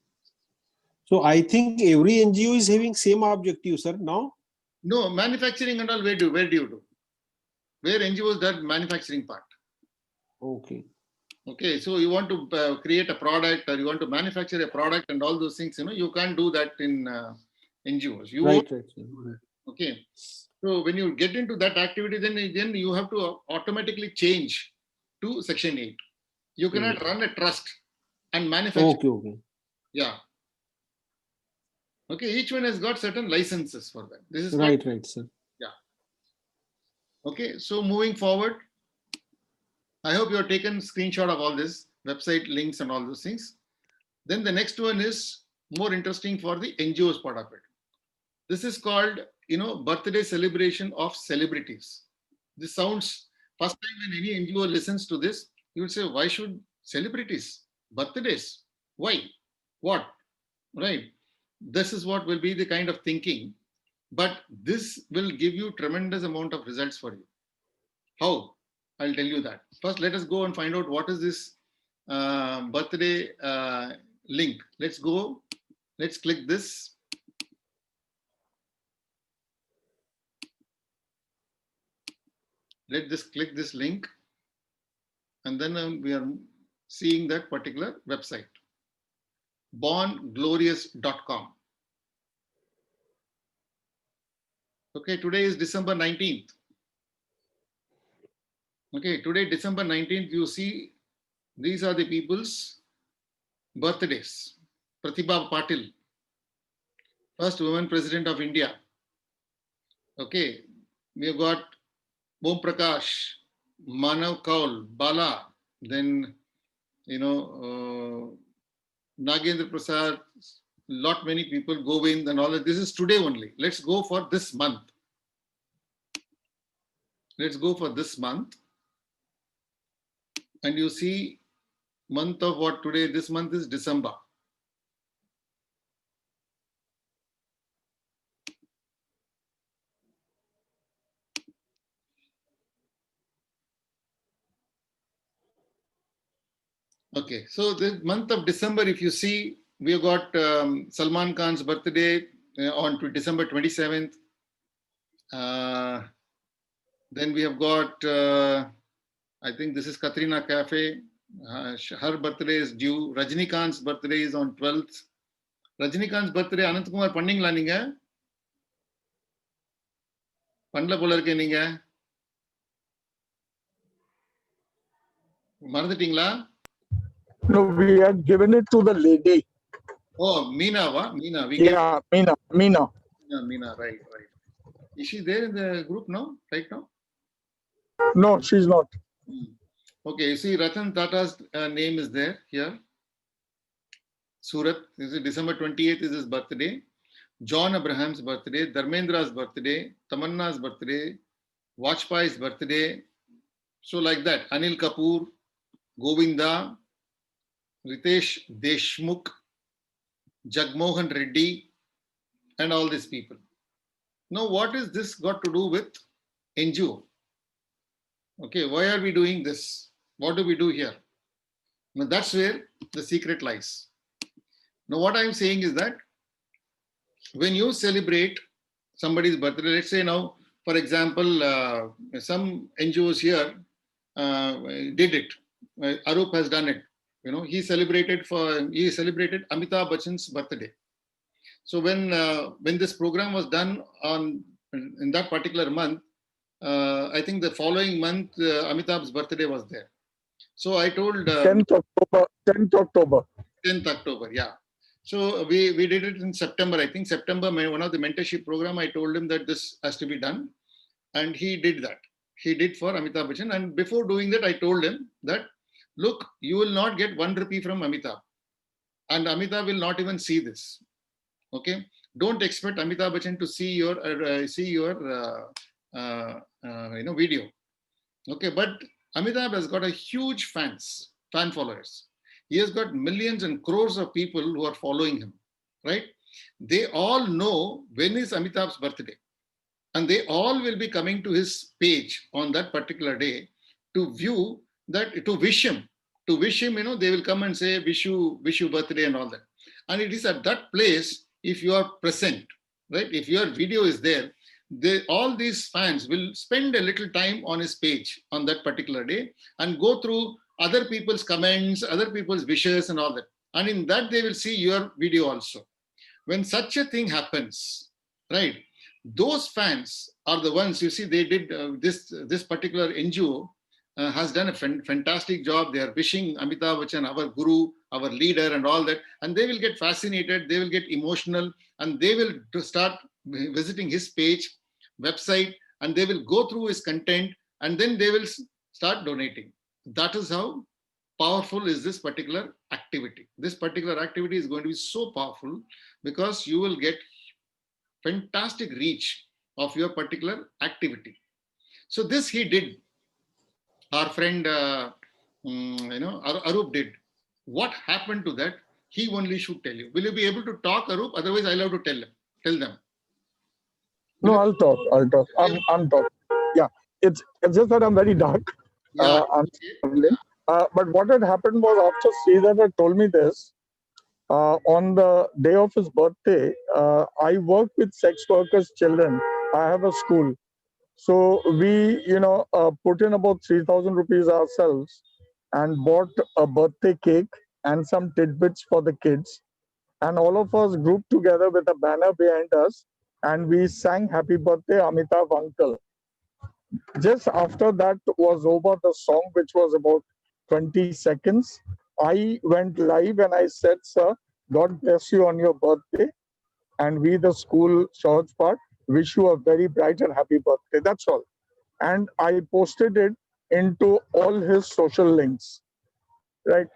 Speaker 2: So I think every NGO is having same objective, sir. Now?
Speaker 1: No, manufacturing and all, where do you do? Where NGOs does manufacturing part?
Speaker 2: Okay.
Speaker 1: Okay, so you want to create a product or you want to manufacture a product and all those things, you can't do that in NGOs.
Speaker 2: Right. Right. Sir.
Speaker 1: Okay, so when you get into that activity, then you have to automatically change to Section 8. You cannot run a trust and manufacture.
Speaker 2: Okay. Okay.
Speaker 1: Yeah. Okay, each one has got certain licenses for that. This is
Speaker 2: Right. Right, sir.
Speaker 1: Okay, so moving forward, I hope you have taken screenshot of all this, website links and all those things. Then the next one is more interesting for the NGOs part of it. This is called, birthday celebration of celebrities. This sounds, first time when any NGO listens to this, you will say, why should celebrities, birthdays? Why? What? Right? This is what will be the kind of thinking, but this will give you tremendous amount of results for you. How? I'll tell you that. First, let us go and find out what is this birthday link. Let's go. Let's click this. Let's just click this link. And then we are seeing that particular website. bornglorious.com. Okay, today is December 19th. Okay, today, December 19th, you see, these are the people's birthdays. Pratibha Patil, first woman president of India. Okay, we have got Om Prakash, Manav Kaul, Bala, then, Nagendra Prasad, lot many people, Govind and all that. This is today only. Let's go for this month. Let's go for this month. And you see month of what today? This month is December. Okay, so the month of December, if you see, we have got Salman Khan's birthday on December 27th. Then we have got, I think this is Katrina Cafe. Her birthday is due. Rajinikanth's birthday is on 12th. Rajinikanth's birthday, Anant Kumar Pandingla ninga? Pandla pola irke ninga? Maranditingla?
Speaker 6: No, we had given it to the lady.
Speaker 1: Oh, Meena, wa? Meena.
Speaker 6: Yeah, Meena.
Speaker 1: Meena, right. Is she there in the group now, right now?
Speaker 6: No, she's not.
Speaker 1: Okay, you see Ratan Tata's name is there here. Surat, this is December 28th is his birthday. John Abraham's birthday, Dharmendra's birthday, Tamanna's birthday, Vajpayee's birthday. So like that, Anil Kapoor, Govinda, Ritesh Deshmukh, Jagmohan Reddy, and all these people. Now, what is this got to do with NGO? Okay, why are we doing this? What do we do here? Now, that's where the secret lies. Now, what I'm saying is that when you celebrate somebody's birthday, let's say now, for example, some NGOs here did it. Arup has done it. You know, he celebrated Amitabh Bachchan's birthday. So when this program was done in that particular month, I think the following month Amitabh's birthday was there. So I told
Speaker 6: 10th October.
Speaker 1: 10th October, yeah. So we did it in September. I think September, one of the mentorship program, I told him that this has to be done. And he did that. He did for Amitabh Bachchan. And before doing that, I told him that, look, you will not get 1 rupee from Amitabh. And Amitabh will not even see this. Okay? Don't expect Amitabh Bachchan to see your video. Okay, but Amitabh has got a huge fan followers. He has got millions and crores of people who are following him, right? They all know when is Amitabh's birthday. And they all will be coming to his page on that particular day to view that, to wish him, you know, they will come and say, wish you birthday and all that. And it is at that place, if you are present, right? If your video is there, all these fans will spend a little time on his page on that particular day and go through other people's comments, other people's wishes and all that. And in that, they will see your video also. When such a thing happens, right, those fans are the ones, you see, they did this particular NGO has done a fantastic job. They are wishing Amitabh Bachchan, our guru, our leader and all that. And they will get fascinated, they will get emotional, and they will start visiting his page, website, and they will go through his content, and then they will start donating. That is how powerful is this particular activity. This particular activity is going to be so powerful because you will get fantastic reach of your particular activity. So this he did. Our friend, Arup did. What happened to that? He only should tell you. Will you be able to talk, Arup? Otherwise, I'll have to tell them.
Speaker 6: No, I'll talk. I'm talking. Yeah, it's just that I'm very dark.
Speaker 1: Yeah.
Speaker 6: I'm struggling. But what had happened was after Sridhar had told me this, on the day of his birthday, I work with sex workers' children. I have a school. So we, put in about 3,000 rupees ourselves and bought a birthday cake and some tidbits for the kids. And all of us grouped together with a banner behind us and we sang Happy Birthday Amitabh Uncle. Just after that was over, the song, which was about 20 seconds, I went live and I said, sir, God bless you on your birthday. And we, the school church part, wish you a very bright and happy birthday. That's all. And I posted it into all his social links, right?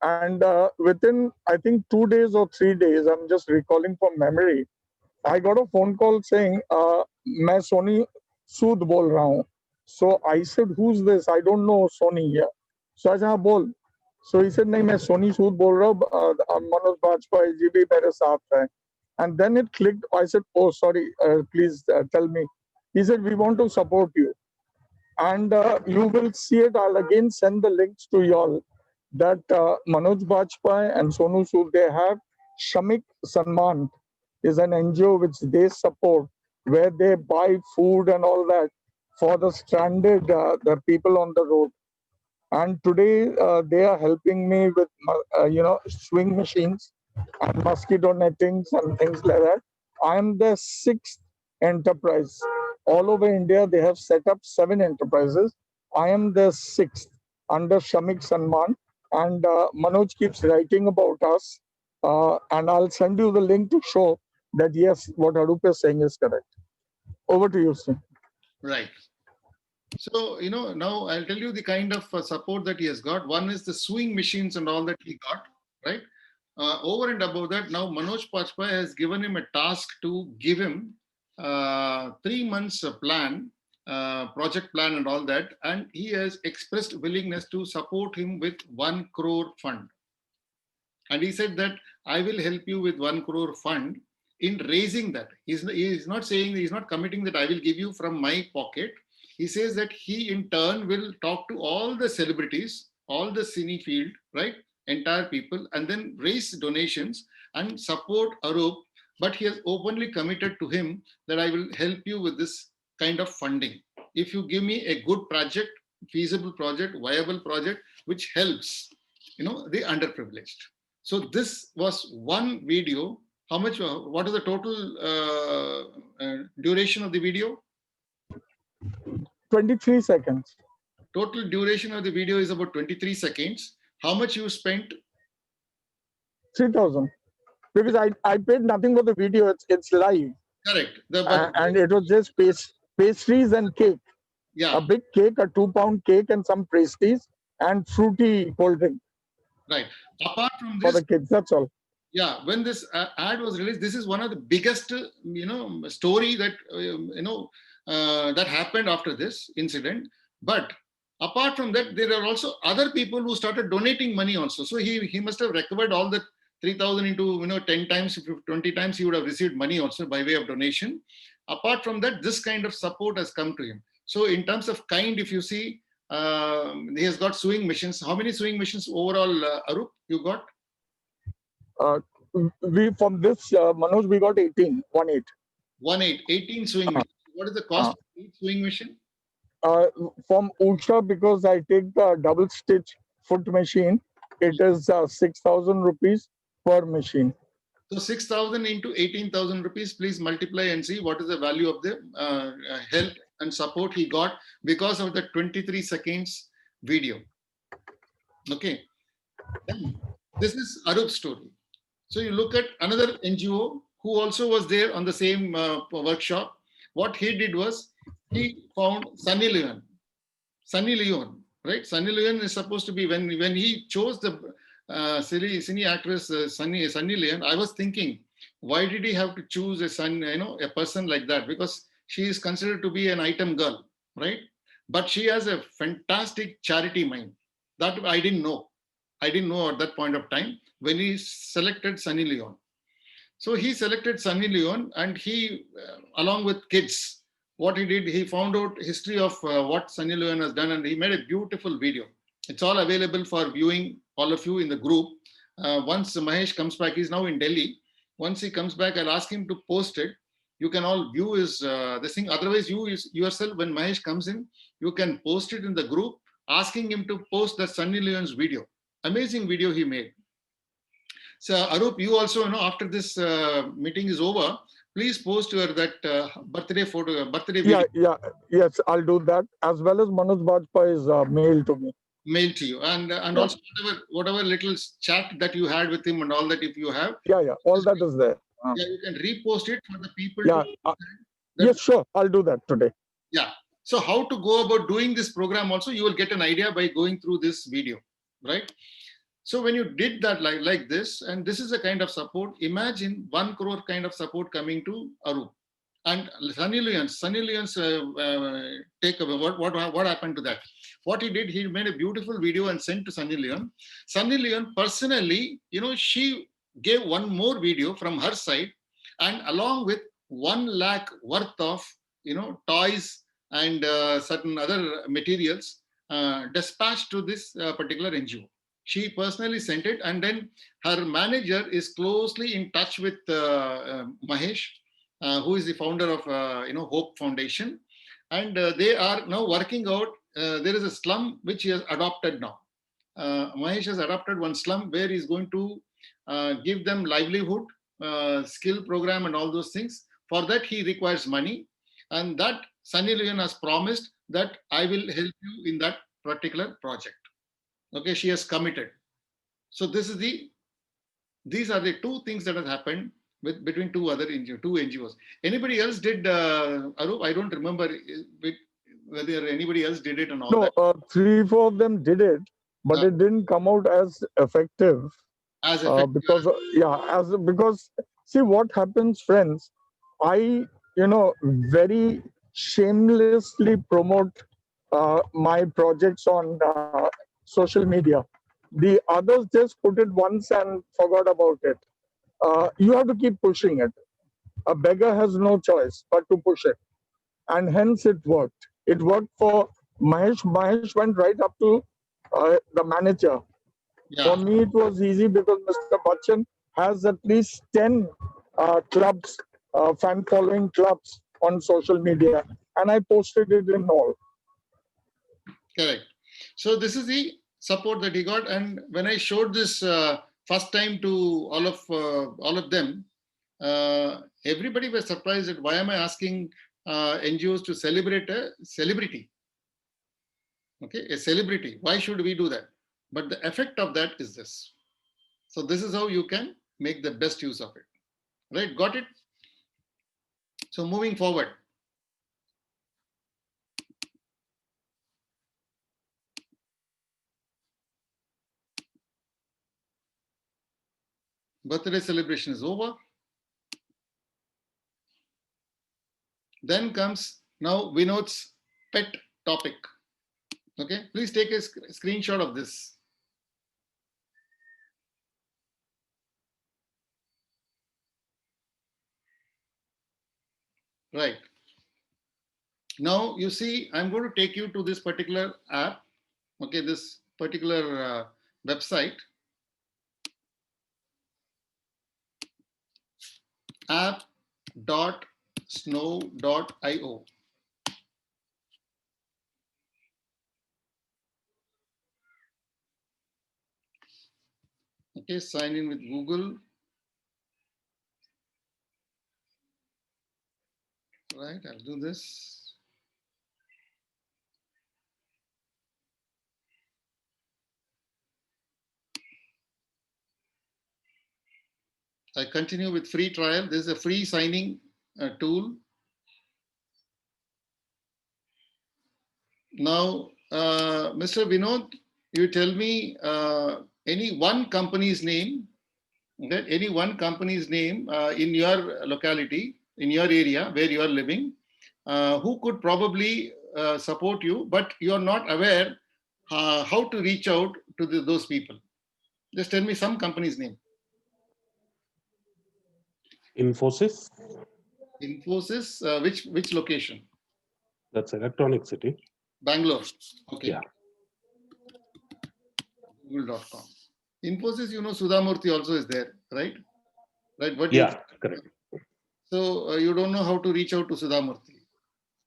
Speaker 6: And within, I think, 2 days or 3 days, I'm just recalling from memory, I got a phone call saying, "मैं Sony Sood बोल रहा हूँ." So I said, "Who's this? I don't know Sony here." So I said, "हाँ बोल." So he said, "नहीं, मैं Sony Sood बोल रहा हूँ. Manoj Bajpayee जी भी मेरे साथ हैं." And then it clicked. I said, "Oh, sorry, please tell me." He said, "We want to support you." And you will see it. I'll again send the links to y'all that Manoj Bajpayee and Sonu Sood, they have Shamik Sanman is an NGO which they support, where they buy food and all that for the stranded, the people on the road. And today they are helping me with, swing machines and mosquito nettings and things like that. I am the 6th enterprise. All over India, they have set up 7 enterprises. I am the 6th under Shamik Sanman. And Manoj keeps writing about us. And I'll send you the link to show that, yes, what Arup is saying is correct. Over to you, sir.
Speaker 1: Right. So, now I'll tell you the kind of support that he has got. One is the sewing machines and all that he got, right? Over and above that, now Manoj Bajpayee has given him a task to give him 3 months plan, project plan and all that. And he has expressed willingness to support him with 1 crore fund. And he said that I will help you with 1 crore fund in raising that. He's not saying, he's not committing that I will give you from my pocket. He says that he in turn will talk to all the celebrities, all the cine field, right? Entire people, and then raise donations and support Arup. But he has openly committed to him that I will help you with this kind of funding. If you give me a good project, feasible project, viable project, which helps, the underprivileged. So this was one video. How much? What is the total duration of the video?
Speaker 6: 23 seconds.
Speaker 1: Total duration of the video is about 23 seconds. How much you spent?
Speaker 6: 3,000. Because I paid nothing for the video. It's live.
Speaker 1: Correct.
Speaker 6: And it was just pastries and cake.
Speaker 1: Yeah.
Speaker 6: A big cake, a 2-pound cake, and some pastries and fruity cold drink.
Speaker 1: Right. Apart from
Speaker 6: for
Speaker 1: this,
Speaker 6: the kids. That's all.
Speaker 1: Yeah, when this ad was released, this is one of the biggest, story that that happened after this incident. But apart from that, there are also other people who started donating money also. So he must have recovered all the 3,000 into 10 times, 20 times. He would have received money also by way of donation. Apart from that, this kind of support has come to him. So in terms of kind, if you see, he has got sewing machines. How many sewing machines overall, Arup, you got?
Speaker 6: We from this Manoj, we got 18.
Speaker 1: 18 sewing machines. What is the cost of each sewing machine?
Speaker 6: From Usha, because I take the double stitch foot machine, it is 6,000 rupees per machine.
Speaker 1: So 6,000 into 18,000 rupees. Please multiply and see what is the value of the help and support he got because of the 23 seconds video. Okay. Then this is Arup's story. So you look at another NGO who also was there on the same workshop. What he did was he found Sunny Leon. Sunny Leon, right? Sunny Leon is supposed to be, when he chose the cine actress Sunny Leon, I was thinking, why did he have to choose a person like that? Because she is considered to be an item girl, right? But she has a fantastic charity mind. That I didn't know. I didn't know at that point of time when he selected Sunny Leon. So he selected Sunny Leon, and he, along with kids, what he did, he found out history of what Sunny Leon has done, and he made a beautiful video. It's all available for viewing, all of you in the group. Once Mahesh comes back, he's now in Delhi. Once he comes back, I'll ask him to post it. You can all view his this thing. Otherwise, you yourself, when Mahesh comes in, you can post it in the group, asking him to post the Sunny Leon's video. Amazing video he made. So Arup, you also, after this meeting is over, please post your birthday photo, birthday video.
Speaker 6: Yes, I'll do that, as well as Manoj Bajpayee's mail to me.
Speaker 1: Mail to you, and also whatever little chat that you had with him and all that, if you have.
Speaker 6: All that is there.
Speaker 1: Yeah, you can repost it for the people.
Speaker 6: Yes, sure, I'll do that today.
Speaker 1: Yeah. So how to go about doing this program also, you will get an idea by going through this video, right? So when you did that like this, and this is a kind of support, imagine 1 crore kind of support coming to Arup. And Sunny Leon's takeaway, what happened to that? What he did, he made a beautiful video and sent to Sunny Leon. Sunny Leon personally, she gave one more video from her side, and along with 1 lakh worth of, toys and certain other materials dispatched to this particular NGO. She personally sent it, and then her manager is closely in touch with Mahesh, who is the founder of Hope Foundation, and they are now working out. There is a slum which he has adopted now. Mahesh has adopted one slum where he's going to give them livelihood, skill program, and all those things. For that, he requires money, and that Sunny Leon has promised that I will help you in that particular project. Okay, she has committed. So these are the two things that has happened between two NGOs. Anybody else did, Arup? I don't remember. whether anybody else did it and all
Speaker 6: No,
Speaker 1: that.
Speaker 6: 3-4 of them did it, but it didn't come out as effective.
Speaker 1: As effective.
Speaker 6: Because because see what happens, friends. I very shamelessly promote my projects on social media. The others just put it once and forgot about it. You have to keep pushing it. A beggar has no choice but to push it, and hence it worked. It worked for Mahesh. Mahesh went right up to the manager. For
Speaker 1: Yeah,
Speaker 6: me, it was easy because Mr. Bachchan has at least 10 clubs, fan following clubs on social media, and I posted it in all.
Speaker 1: correct. So this is the support that he got, and when I showed this first time to all of them, everybody was surprised at why am I asking NGOs to celebrate a celebrity? Okay, a celebrity. Why should we do that? But the effect of that is this. So this is how you can make the best use of it. Right? Got it? So moving forward. Birthday celebration is over. Then comes now Vinod's pet topic. Okay, please take a screenshot of this. Right. Now you see, I'm going to take you to this particular app. Okay, this particular website. app.snow.io. Okay, sign in with Google. Right, I'll do this. I continue with free trial. This is a free signing tool. Now, Mr. Vinod, you tell me any one company's name, okay, any one company's name in your locality, in your area where you are living, who could probably support you, but you are not aware how to reach out to those people. Just tell me some company's name.
Speaker 4: Infosys,
Speaker 1: Infosys, which location?
Speaker 4: that's Electronic City.
Speaker 1: Bangalore. Okay.
Speaker 4: Yeah.
Speaker 1: Google.com. Infosys, you know, Sudhamurthy also is there, right? Right. But
Speaker 4: Yeah, correct.
Speaker 1: So you don't know how to reach out to Sudhamurthy,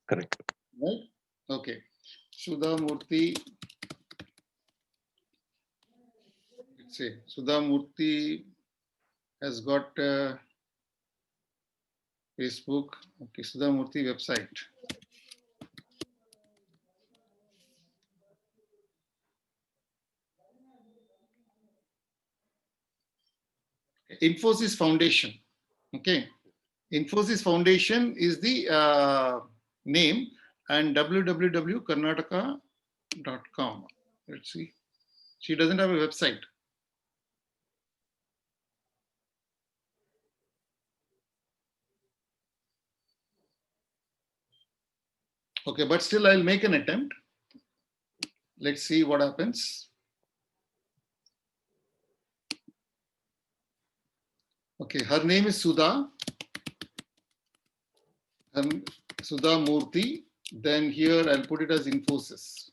Speaker 4: Correct.
Speaker 1: right? Okay. Sudhamurthy. Let's say Sudhamurthy has got Facebook. Okay, Sudhamurthy website. Infosys Foundation. Okay. Infosys Foundation is the name, and www.karnataka.com. Let's see. She doesn't have a website. Okay, but still I'll make an attempt. Let's see what happens. Okay, her name is Sudha. Sudha Murthy. Then here I'll put it as Infosys.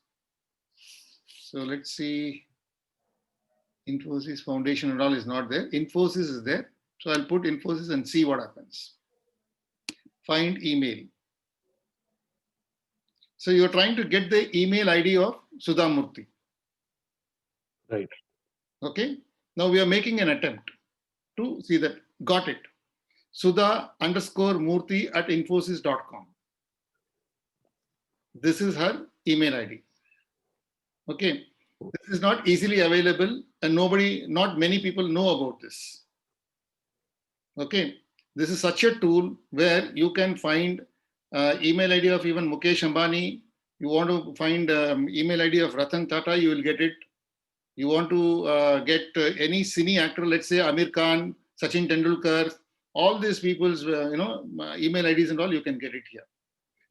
Speaker 1: So let's see. Infosys Foundation and all is not there. Infosys is there. So I'll put Infosys and see what happens. Find email. So you're trying to get the email ID of Sudha Murthy.
Speaker 4: Right.
Speaker 1: Okay. Now we are making an attempt to see that. Got it. Sudha_Murthy@infosys.com. This is her email ID. Okay. This is not easily available and not many people know about this. Okay. This is such a tool where you can find email ID of even Mukesh Ambani, You want to find email ID of Ratan Tata, you will get it. You want to get any cine actor, let's say Amir Khan, Sachin Tendulkar, all these people's email IDs and all, you can get it here,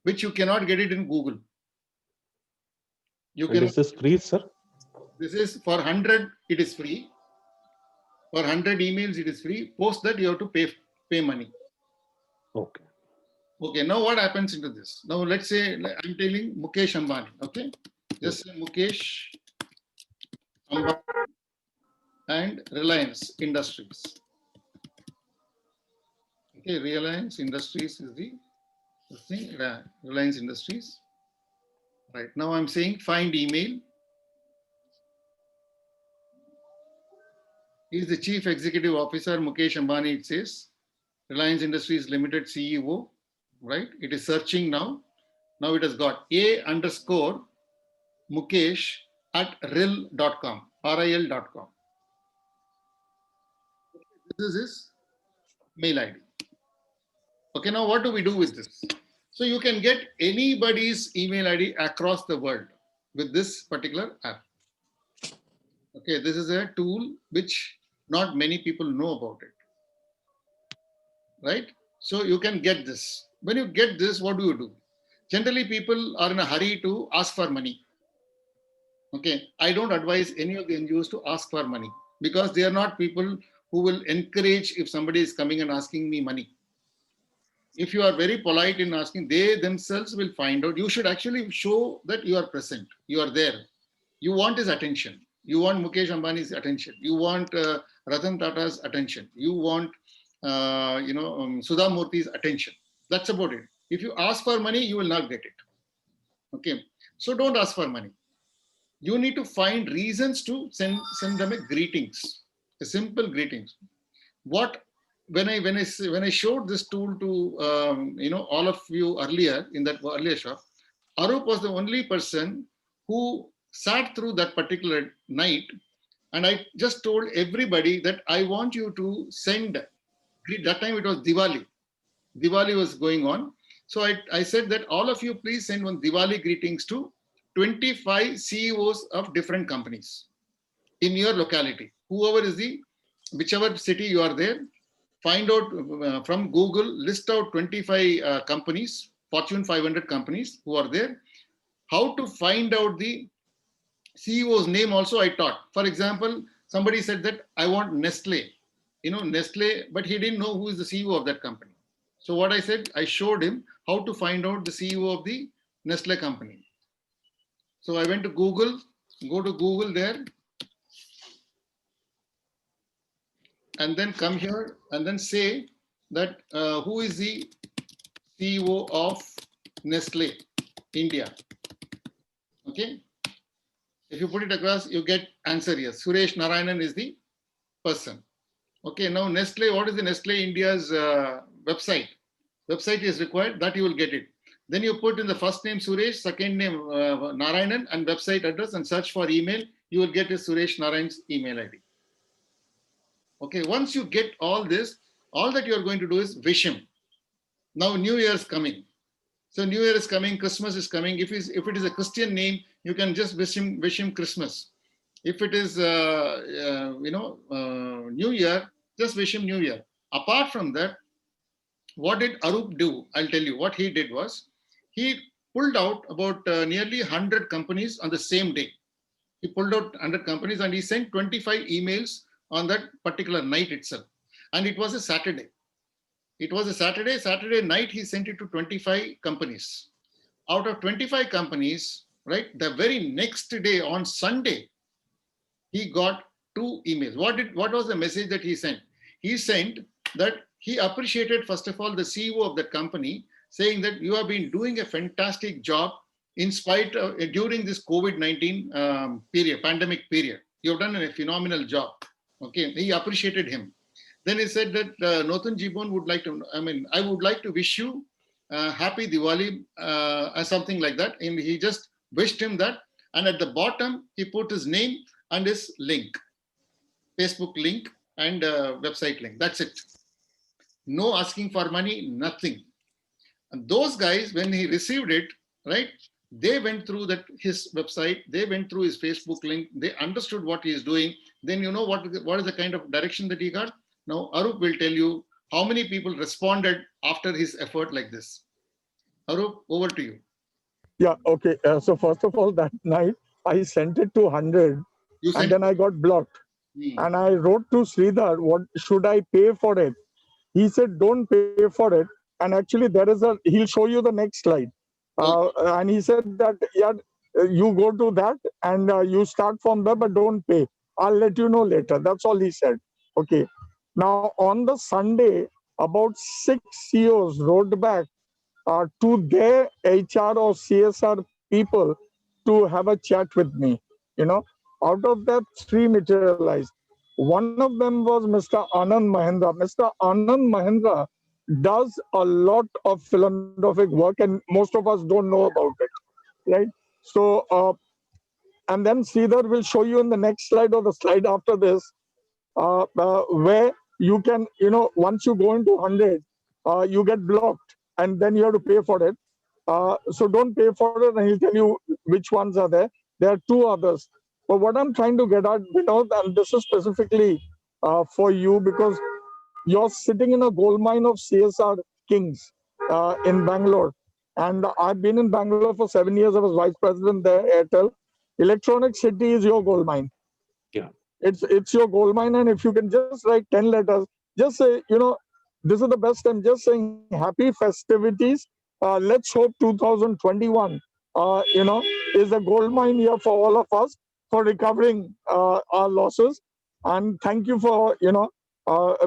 Speaker 1: which you cannot get it in Google. You
Speaker 4: And
Speaker 1: can.
Speaker 4: is this free, sir?
Speaker 1: This is for 100, it is free. For 100 emails, it is free. Post that, you have to pay money.
Speaker 4: Okay.
Speaker 1: Okay, now what happens into this? Now let's say I'm telling Mukesh Ambani, okay? Just say Mukesh Ambani and Reliance Industries. Okay, Reliance Industries is the thing, Reliance Industries. Right, now I'm saying find email. He is the Chief Executive Officer, Mukesh Ambani, it says. Reliance Industries Limited CEO, right? It is searching now. Now it has got a_Mukesh@ril.com, RIL.com. This is his mail ID. Okay, now what do we do with this? So you can get anybody's email ID across the world with this particular app. Okay, this is a tool which not many people know about it. Right? So you can get this. When you get this, what do? Generally, people are in a hurry to ask for money. Okay, I don't advise any of the NGOs to ask for money because they are not people who will encourage if somebody is coming and asking me money. If you are very polite in asking, they themselves will find out. You should actually show that you are present, you are there. You want his attention. You want Mukesh Ambani's attention. You want Ratan Tata's attention. You want Sudha Murthy's attention. That's about it. If you ask for money, you will not get it. Okay, so don't ask for money. You need to find reasons to send them a greetings, a simple greetings. When I showed this tool to all of you earlier in that earlier shop, Arup was the only person who sat through that particular night, and I just told everybody that I want you to send. That time it was Diwali. Diwali was going on. So I said that all of you please send one Diwali greetings to 25 CEOs of different companies in your locality. Whoever is whichever city you are there, find out from Google, list out 25 companies, Fortune 500 companies who are there. How to find out the CEO's name also I taught. For example, somebody said that I want Nestle. Nestle, but he didn't know who is the CEO of that company. So what I said, I showed him how to find out the CEO of the Nestle company. So I went to Google, go to Google there, and then come here and then say that who is the CEO of Nestle India. Okay. If you put it across, you get answer yes. Suresh Narayanan is the person. Okay, now Nestle, what is the Nestle India's website? Website is required, that you will get it. Then you put in the first name Suresh, second name Narayanan, and website address, and search for email. You will get a Suresh Narayan's email ID. Okay, once you get all this, all that you are going to do is wish him. Now New Year is coming. So New Year is coming, Christmas is coming. If it is a Christian name, you can just wish him Christmas. If it is New Year, just wish him New Year. Apart from that, what did Arup do? I'll tell you. What he did was, he pulled out about nearly 100 companies on the same day. He pulled out 100 companies and he sent 25 emails on that particular night itself. And it was a Saturday. It was a Saturday night, he sent it to 25 companies. Out of 25 companies, right, the very next day on Sunday, he got 2 emails. What was the message that he sent? He sent that he appreciated, first of all, the CEO of that company, saying that you have been doing a fantastic job in spite of, during this COVID-19 pandemic period. You have done a phenomenal job. Okay, he appreciated him. Then he said that Notan Jibon would like to, I would like to wish you happy Diwali, something like that. And he just wished him that. And at the bottom, he put his name and his link, Facebook link and website link. That's it. No asking for money, nothing. And those guys, when he received it, right, They went through that his website, they went through his Facebook link, they understood what he is doing. Then you know what is the kind of direction that he got. Now Arup will tell you how many people responded after his effort like this. Arup, over to you.
Speaker 6: Yeah, okay. So first of all, that night I sent it to 100
Speaker 1: You
Speaker 6: and
Speaker 1: sent.
Speaker 6: then I got blocked. And I wrote to Sridhar, what should I pay for it? He said, don't pay for it. And actually he'll show you the next slide. And he said that, yeah, you go to that and you start from there, but don't pay. I'll let you know later. That's all he said. Okay. Now on the Sunday, about 6 CEOs wrote back to their HR or CSR people to have a chat with me. You know, out of that, 3 materialized. One of them was Mr. Anand Mahendra. Mr. Anand Mahendra does a lot of philanthropic work, and most of us don't know about it, right? So, and then Sridhar will show you in the next slide or the slide after this, where you can, you know, once you go into 100, you get blocked and then you have to pay for it. So don't pay for it, and he'll tell you which ones are there. There are 2 others. But what I'm trying to get at, Vinod, and this is specifically for you, because you're sitting in a gold mine of CSR kings in Bangalore. And I've been in Bangalore for 7 years. I was vice president there, Airtel. Electronic City is your gold mine.
Speaker 4: Yeah.
Speaker 6: It's your gold mine. And if you can just write 10 letters, just say, you know, this is the best time, just saying happy festivities. Let's hope 2021, you know, is a gold mine year for all of us for recovering our losses. And thank you for, you know,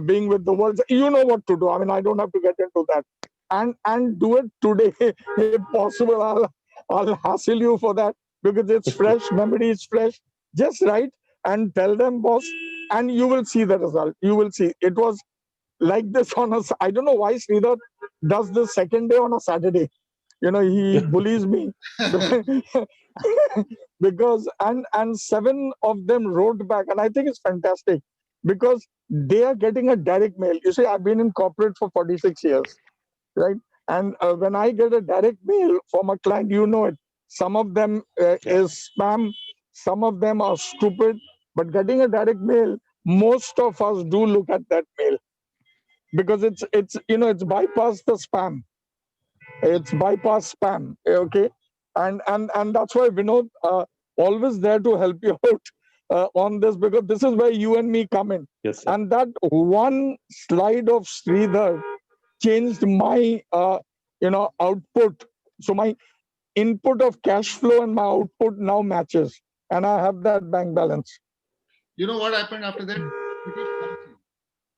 Speaker 6: being with the world. You know what to do. I mean, I don't have to get into that. And do it today, if possible. I'll hassle you for that because it's fresh. Memory is fresh. Just write and tell them, boss, and you will see the result. You will see. It was like this on a. I don't know why Sridhar does the second day on a Saturday. You know, he bullies me because and 7 of them wrote back, and I think it's fantastic because they are getting a direct mail. You see, I've been in corporate for 46 years, right? And when I get a direct mail from a client, you know it. Some of them is spam, some of them are stupid, but getting a direct mail, most of us do look at that mail because it's you know, it's bypass the spam. It's bypass spam, okay? And that's why Vinod always there to help you out on this, because this is where you and me come in.
Speaker 4: Yes, sir.
Speaker 6: And that one slide of Sridhar changed my you know, output. So my input of cash flow and my output now matches, and I have that bank balance.
Speaker 1: You know what happened after that? British Council,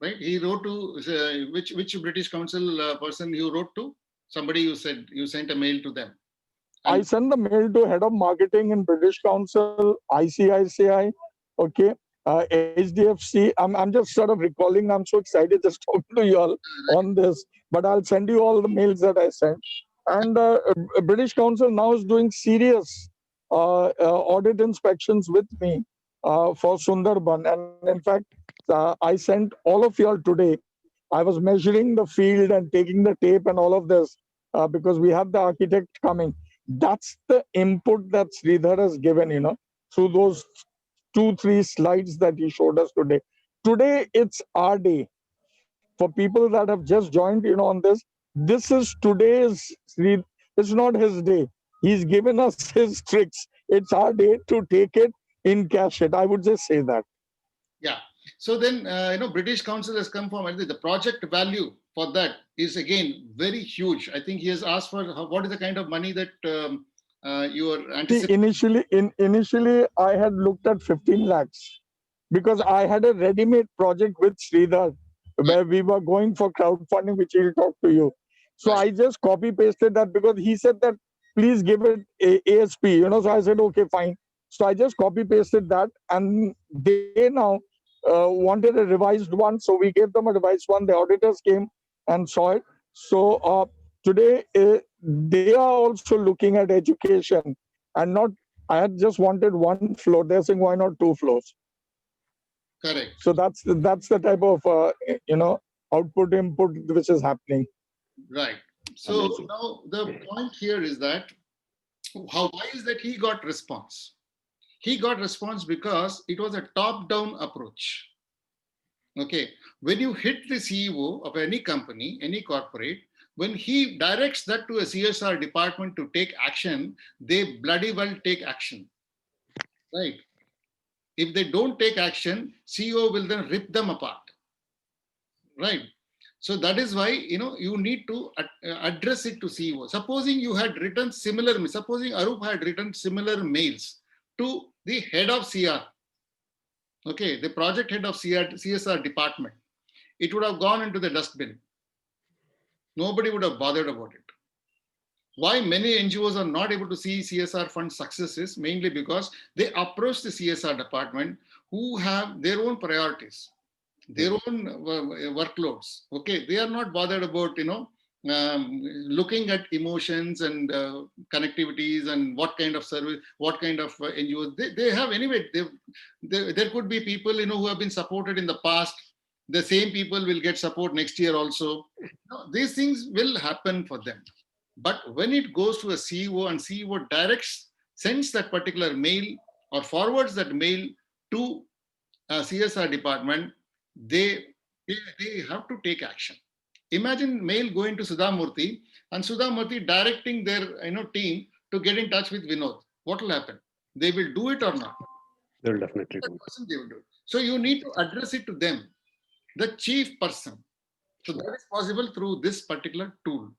Speaker 1: right? He wrote to which British Council person you wrote to? Somebody you said you sent a mail to them.
Speaker 6: I
Speaker 1: And
Speaker 6: sent the mail to head of marketing in British Council, ICICI, okay, HDFC. I'm just sort of recalling. I'm so excited just talking to you all on this. But I'll send you all the mails that I sent. And British Council now is doing serious audit inspections with me for Sundarban. And in fact, I sent all of you all today. I was measuring the field and taking the tape and all of this because we have the architect coming. That's the input that Sridhar has given, you know, through those 2-3 slides that he showed us today. Today, it's our day. For people that have just joined, you know, on this, this is today's, it's not his day. He's given us his tricks. It's our day to take it, in cash it. I would just say that.
Speaker 1: yeah. So then, you know, British Council has come from, I think the project value for that is again very huge. I think he has asked for what is the kind of money that you are
Speaker 6: See,
Speaker 1: anticipating.
Speaker 6: initially, I had looked at 15 lakhs because I had a ready-made project with Sridhar where we were going for crowdfunding, which he'll talk to you. So
Speaker 1: Right.
Speaker 6: I just copy-pasted that because he said that, please give it ASP, you know, so I said, okay, fine. So I just copy-pasted that, and they now wanted a revised one. So we gave them a revised one. The auditors came and saw it. So today, they are also looking at education and not, I had just wanted 1 floor. They're saying, why not 2 floors?
Speaker 1: Correct.
Speaker 6: So that's the type of, you know, output input which is happening.
Speaker 1: Right. So
Speaker 4: Amazing.
Speaker 1: now the point here is that Why is that he got response? He got response because it was a top-down approach. Okay, when you hit the CEO of any company, any corporate, when he directs that to a CSR department to take action, they bloody well take action, right? If they don't take action, CEO will then rip them apart, right? So that is why, you need to address it to CEO. Supposing you had written similar, supposing Arup had written similar mails to the head of CR, okay, the project head of CSR department, it would have gone into the dustbin. Nobody would have bothered about it. Why many NGOs are not able to see CSR fund successes, mainly because they approach the CSR department who have their own priorities, their own workloads. Okay, they are not bothered about looking at emotions and connectivities and what kind of service, what kind of NGOs they have. Anyway, there could be people who have been supported in the past. The same people will get support next year also. These things will happen for them. But when it goes to a CEO and CEO sends that particular mail or forwards that mail to a CSR department, they have to take action. Imagine mail going to Sudha Murthy and Sudha Murthy directing their team to get in touch with Vinod. What will happen? They will do it or not?
Speaker 4: They'll definitely do it.
Speaker 1: They will do it. So you need to address it to them, the chief person. So that is possible through this particular tool.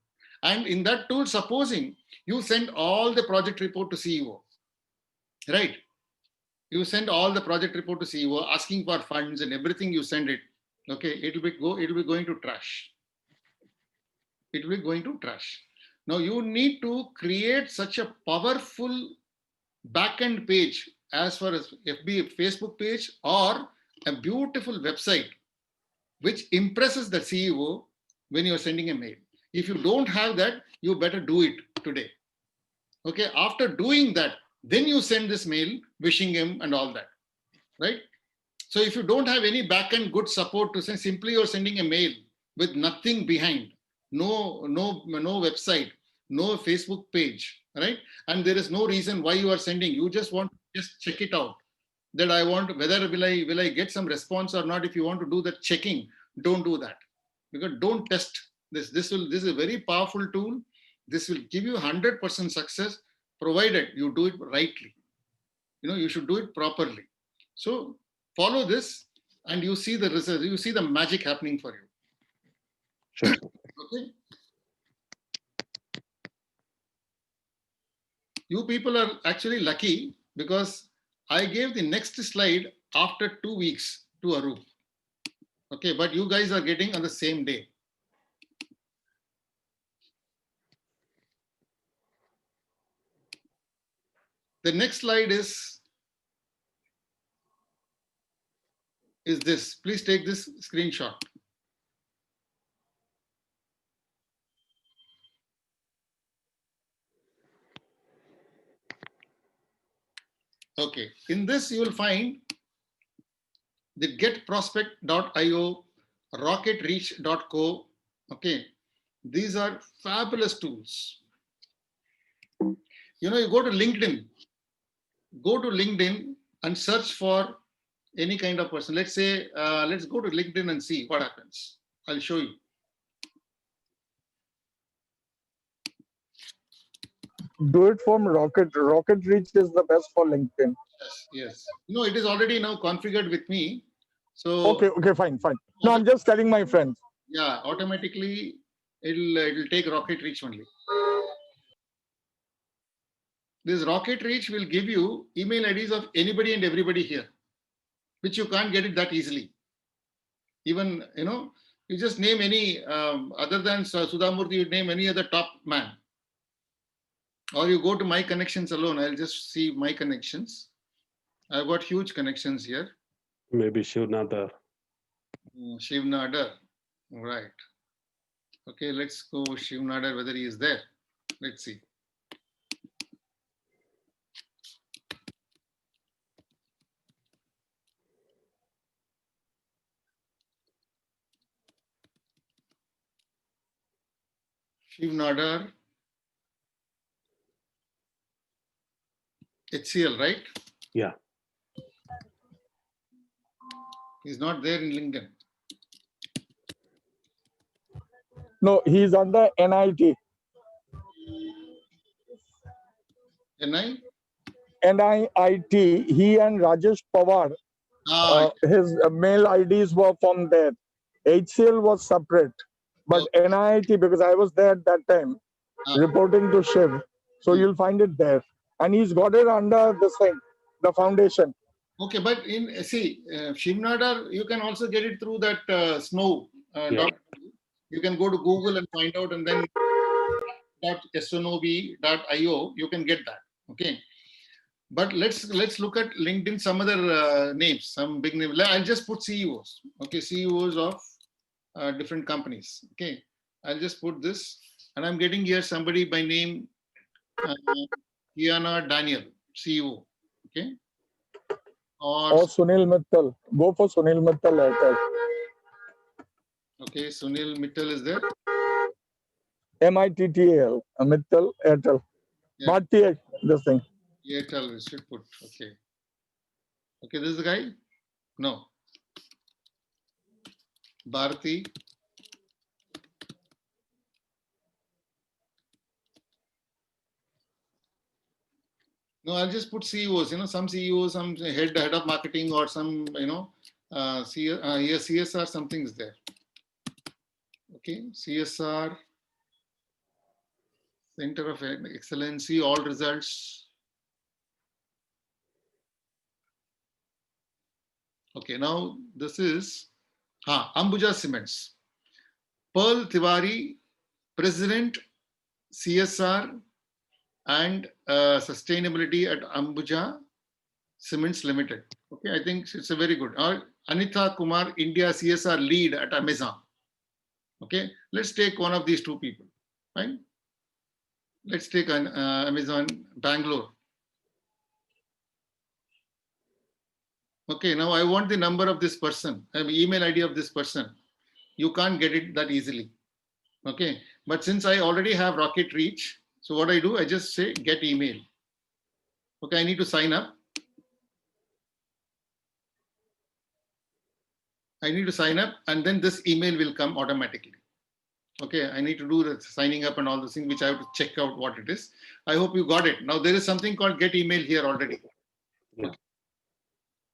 Speaker 1: And in that tool, supposing you send all the project report to CEO, right? You send all the project report to CEO asking for funds and everything, you send it. Okay, it will be going to trash. It will be going to trash. Now you need to create such a powerful backend page as far as FB Facebook page or a beautiful website which impresses the CEO when you're sending a mail. If you don't have that, you better do it today. Okay, after doing that, then you send this mail wishing him and all that, right? So if you don't have any backend good support to send, simply you're sending a mail with nothing behind, no website, no Facebook page, right? And there is no reason why you are sending. You just want to just check it out. That I want, whether will I get some response or not. If you want to do that checking, don't do that, because don't test this. This is a very powerful tool. This will give you 100% success, provided you do it rightly. You should do it properly. So follow this, and you see the result. You see the magic happening for you.
Speaker 4: Sure.
Speaker 1: Okay. You people are actually lucky because I gave the next slide after 2 weeks to Arup. Okay, but you guys are getting on the same day. The next slide is this. Please take this screenshot. Okay, in this you will find the getprospect.io, rocketreach.co. Okay, these are fabulous tools. You go to LinkedIn, and search for any kind of person. Let's say, let's go to LinkedIn and see what happens. I'll show you.
Speaker 6: Do it from Rocket. Rocket Reach is the best for LinkedIn.
Speaker 1: Yes. It is already now configured with me. So
Speaker 6: okay, fine. No, I'm just telling my friends.
Speaker 1: Yeah, automatically it'll take Rocket Reach only. This Rocket Reach will give you email IDs of anybody and everybody here, which you can't get it that easily. Even, you just name any, other than Sudha Murthy, you name any other top man. Or you go to my connections alone. I'll just see my connections. I've got huge connections here.
Speaker 4: Maybe Shiv Nadar.
Speaker 1: Shiv Nadar. Right. Okay, let's go Shiv Nadar, whether he is there. Let's see. Shiv Nadar. HCL, right?
Speaker 4: Yeah.
Speaker 1: He's not there in LinkedIn.
Speaker 6: No, he's under NIT.
Speaker 1: NI?
Speaker 6: NIIT. He and Rajesh Pawar, his mail IDs were from there. HCL was separate, but NIIT, because I was there at that time reporting to Shiv, so you'll find it there. And he's got it under this thing, the foundation.
Speaker 1: Okay, but in Shiv Nadar, you can also get it through that Snow.
Speaker 4: Yeah.
Speaker 1: You can go to Google and find out, and then .sonob.io, you can get that. Okay, but let's look at LinkedIn. Some other names, some big names. I'll just put CEOs. Okay, CEOs of different companies. Okay, I'll just put this, and I'm getting here somebody by name Kiana Daniel, CEO. Okay.
Speaker 6: Or Sunil Mittal. Go for Sunil Mittal Airtel.
Speaker 1: Okay, Sunil Mittal is there.
Speaker 6: MITTAL. Mittal Airtel.
Speaker 1: Yeah.
Speaker 6: Bharti, this thing.
Speaker 1: Airtel we should put. Okay. Okay, this is the guy? No. Bharti. No, I'll just put CEOs, some CEOs, some head of marketing, or some, here CSR, something is there. Okay, CSR, Center of Excellency, all results. Okay, now this is Ambuja Cements. Pearl Tiwari, President, CSR and Sustainability at Ambuja Cements Limited. Okay, I think it's a very good. Anitha Kumar, India CSR lead at Amazon. Okay, let's take one of these two people. Fine. Let's take an Amazon Bangalore. Okay, now I want the number of this person, email ID of this person. You can't get it that easily. Okay, but since I already have Rocket Reach, so what I do, I just say get email. Okay, I need to sign up. I need to sign up, and then this email will come automatically. Okay, I need to do the signing up and all those things, which I have to check out what it is. I hope you got it. Now there is something called get email here already.
Speaker 4: Yeah.
Speaker 1: Okay.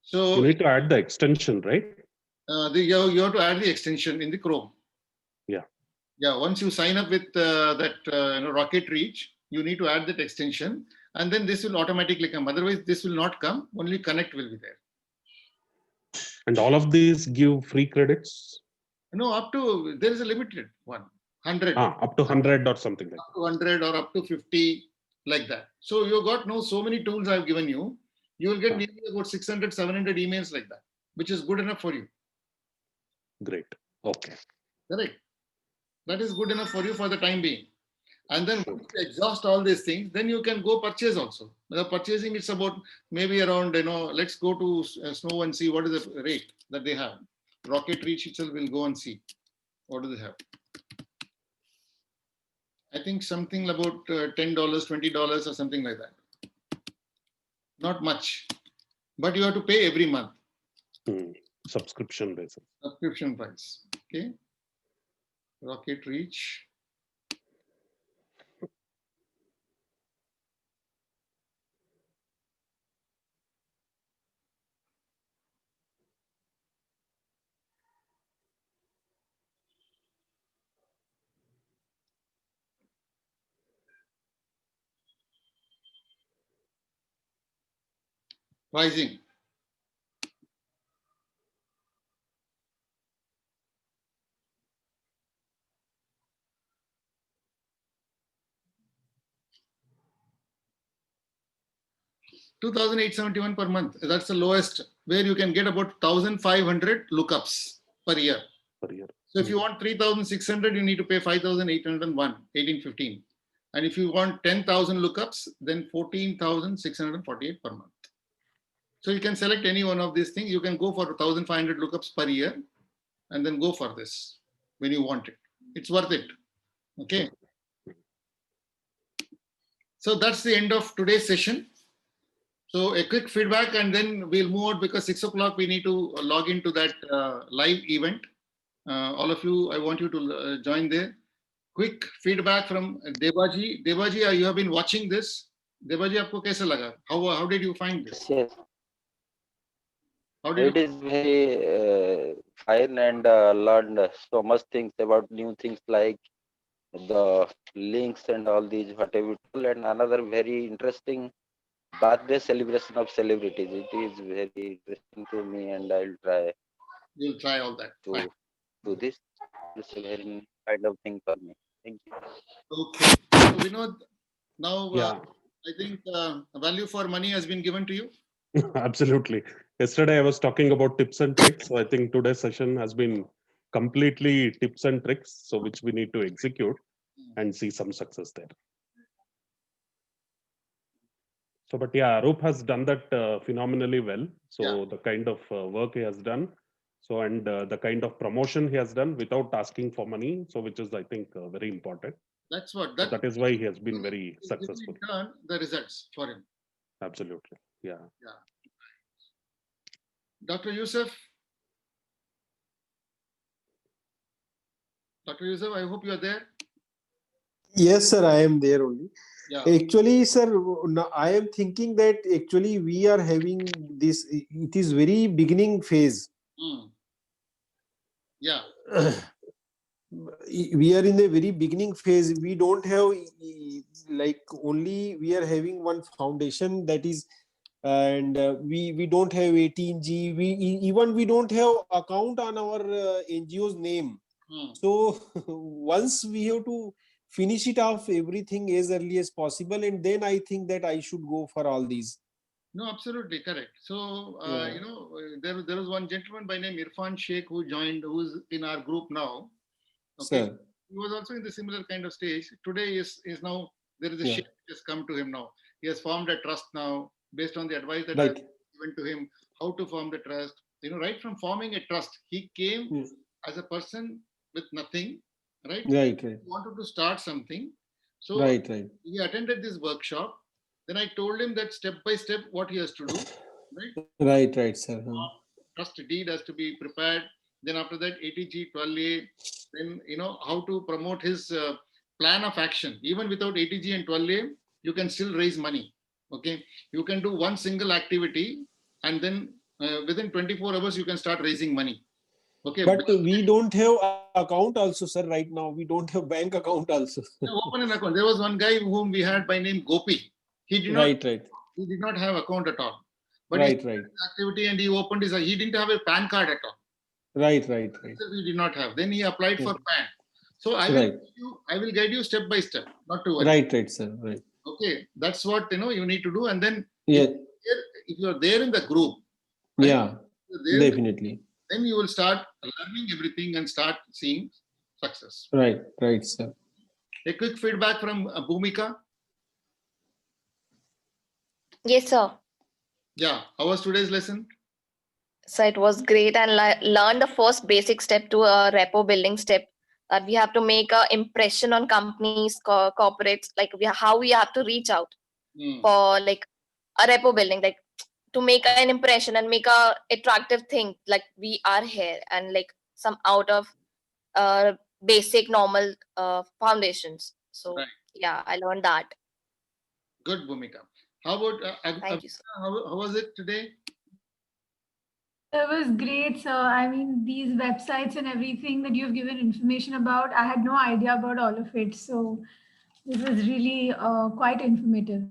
Speaker 1: So
Speaker 4: you need to add the extension, right?
Speaker 1: You have to add the extension in the Chrome.
Speaker 4: Yeah.
Speaker 1: Yeah, once you sign up with that Rocket Reach, you need to add that extension, and then this will automatically come. Otherwise, this will not come. Only Connect will be there.
Speaker 4: And all of these give free credits?
Speaker 1: No, up to, there is a limited one, 100.
Speaker 4: Up to 100 or something like that.
Speaker 1: Up to 100 or up to 50, like that. So you got so many tools I've given you. You will get nearly about 600, 700 emails like that, which is good enough for you.
Speaker 4: Great. Okay.
Speaker 1: Correct. That is good enough for you for the time being. And then once you exhaust all these things, then you can go purchase also. The purchasing is about maybe around, let's go to Snow and see what is the rate that they have. Rocket Reach itself will go and see. What do they have? I think something about $10, $20 or something like that. Not much. But you have to pay every month.
Speaker 4: Subscription basis.
Speaker 1: Subscription price. Okay. Rocket Reach. Pricing. $2,871 per month. That's the lowest, where you can get about 1,500 lookups per year. So if you want 3,600, you need to pay 5,801, 1815. And if you want 10,000 lookups, then 14,648 per month. So you can select any one of these things. You can go for 1,500 lookups per year, and then go for this when you want it. It's worth it. Okay. So that's the end of today's session. So a quick feedback and then we'll move on because 6 o'clock we need to log into that live event. All of you, I want you to join there. Quick feedback from Debaji. Debaji, you have been watching this. Debaji, आपको कैसा लगा? How did you find this?
Speaker 5: Yes,
Speaker 1: How did
Speaker 5: it is very fine and learned so much things about new things like the links and all these whatever you told. And another very interesting birthday celebration of celebrities. It is very interesting to me, and I'll try
Speaker 1: you'll try all that?
Speaker 5: to
Speaker 1: Fine.
Speaker 5: do this. It's a very kind of thing for me. Thank you.
Speaker 1: Okay. So Vinod, now
Speaker 4: Yeah,
Speaker 1: I think value for money has been given to you.
Speaker 4: absolutely. Yesterday I was talking about tips and tricks. So I think today's session has been completely tips and tricks, so which we need to execute and see some success there. So, but yeah, Arup has done that phenomenally well. So the kind of work he has done, so and the kind of promotion he has done without asking for money, so which is I think very important.
Speaker 1: That's what
Speaker 4: So that is why he has been very
Speaker 1: is
Speaker 4: successful.
Speaker 1: done the results for him.
Speaker 4: Absolutely, yeah.
Speaker 1: Dr. Yusuf. Dr. Yusuf, I hope you are there.
Speaker 2: Yes, sir, I am there only.
Speaker 1: Yeah.
Speaker 2: Actually, sir, I am thinking that actually we are having this, it is very beginning phase.
Speaker 1: Yeah.
Speaker 2: We are in the very beginning phase. We don't have like only we are having one foundation that is, and we don't have 18G. We don't have account on our NGO's name. So once we have to finish it off everything as early as possible, and then I think that I should go for all these.
Speaker 1: No, absolutely correct. So,
Speaker 2: Yeah.
Speaker 1: you know, there was one gentleman by name Irfan Sheikh who joined, who's in our group now. Okay.
Speaker 2: Sir.
Speaker 1: He was also in the similar kind of stage. Today is now, there is a
Speaker 2: Yeah.
Speaker 1: shift which has come to him now. He has formed a trust now based on the advice that
Speaker 2: Right.
Speaker 1: I given to him, how to form the trust. You know, right from forming a trust, he came
Speaker 2: Yes.
Speaker 1: as a person with nothing, right?
Speaker 2: Right.
Speaker 1: He wanted to start something. So
Speaker 2: Right.
Speaker 1: he attended this workshop. Then I told him that step by step what he has to do, right?
Speaker 2: Right, sir.
Speaker 1: Trust deed has to be prepared. Then after that, 80G, 12A, then, you know, how to promote his plan of action. Even without 80G and 12A, you can still raise money. Okay. You can do one single activity and then within 24 hours, you can start raising money. Okay.
Speaker 2: But we don't have account also, sir. Right now, we don't have bank account also.
Speaker 1: Open an account. There was one guy whom we had by name Gopi. He did not.
Speaker 2: Right.
Speaker 1: He did not have account at all. But
Speaker 2: Right.
Speaker 1: Activity and he opened his. He didn't have a PAN card at all.
Speaker 2: Right.
Speaker 1: He did not have. Then he applied for PAN. So I will guide you step by step. Not to worry.
Speaker 2: Right, sir. Right.
Speaker 1: Okay, that's what you need to do. And then
Speaker 2: Yeah.
Speaker 1: if you're there in the group, right,
Speaker 2: Yeah. Definitely.
Speaker 1: then you will start learning everything and start seeing success.
Speaker 2: Right, sir.
Speaker 1: A quick feedback from Bhumika.
Speaker 7: Yes, sir.
Speaker 1: Yeah, how was today's lesson?
Speaker 7: So it was great and learn the first basic step to a repo building step. That we have to make an impression on companies, corporates, like how we have to reach out for like a repo building, like to make an impression and make a attractive thing, like we are here and like some out of basic normal foundations. So yeah, I learned that.
Speaker 1: Good, Bhumika. How about
Speaker 7: Thank you, sir.
Speaker 1: How was it today?
Speaker 8: It was great, sir. I mean, these websites and everything that you've given information about, I had no idea about all of it. So this was really quite informative.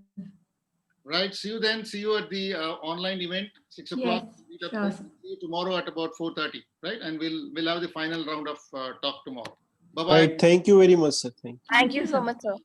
Speaker 1: Right. See you then. See you at the online event, 6 o'clock.
Speaker 8: Yes, sure.
Speaker 1: See you tomorrow at about 4:30, right? And we'll have the final round of talk tomorrow. Bye-bye.
Speaker 2: Right. Thank you very much, sir.
Speaker 7: Thank you so much, sir.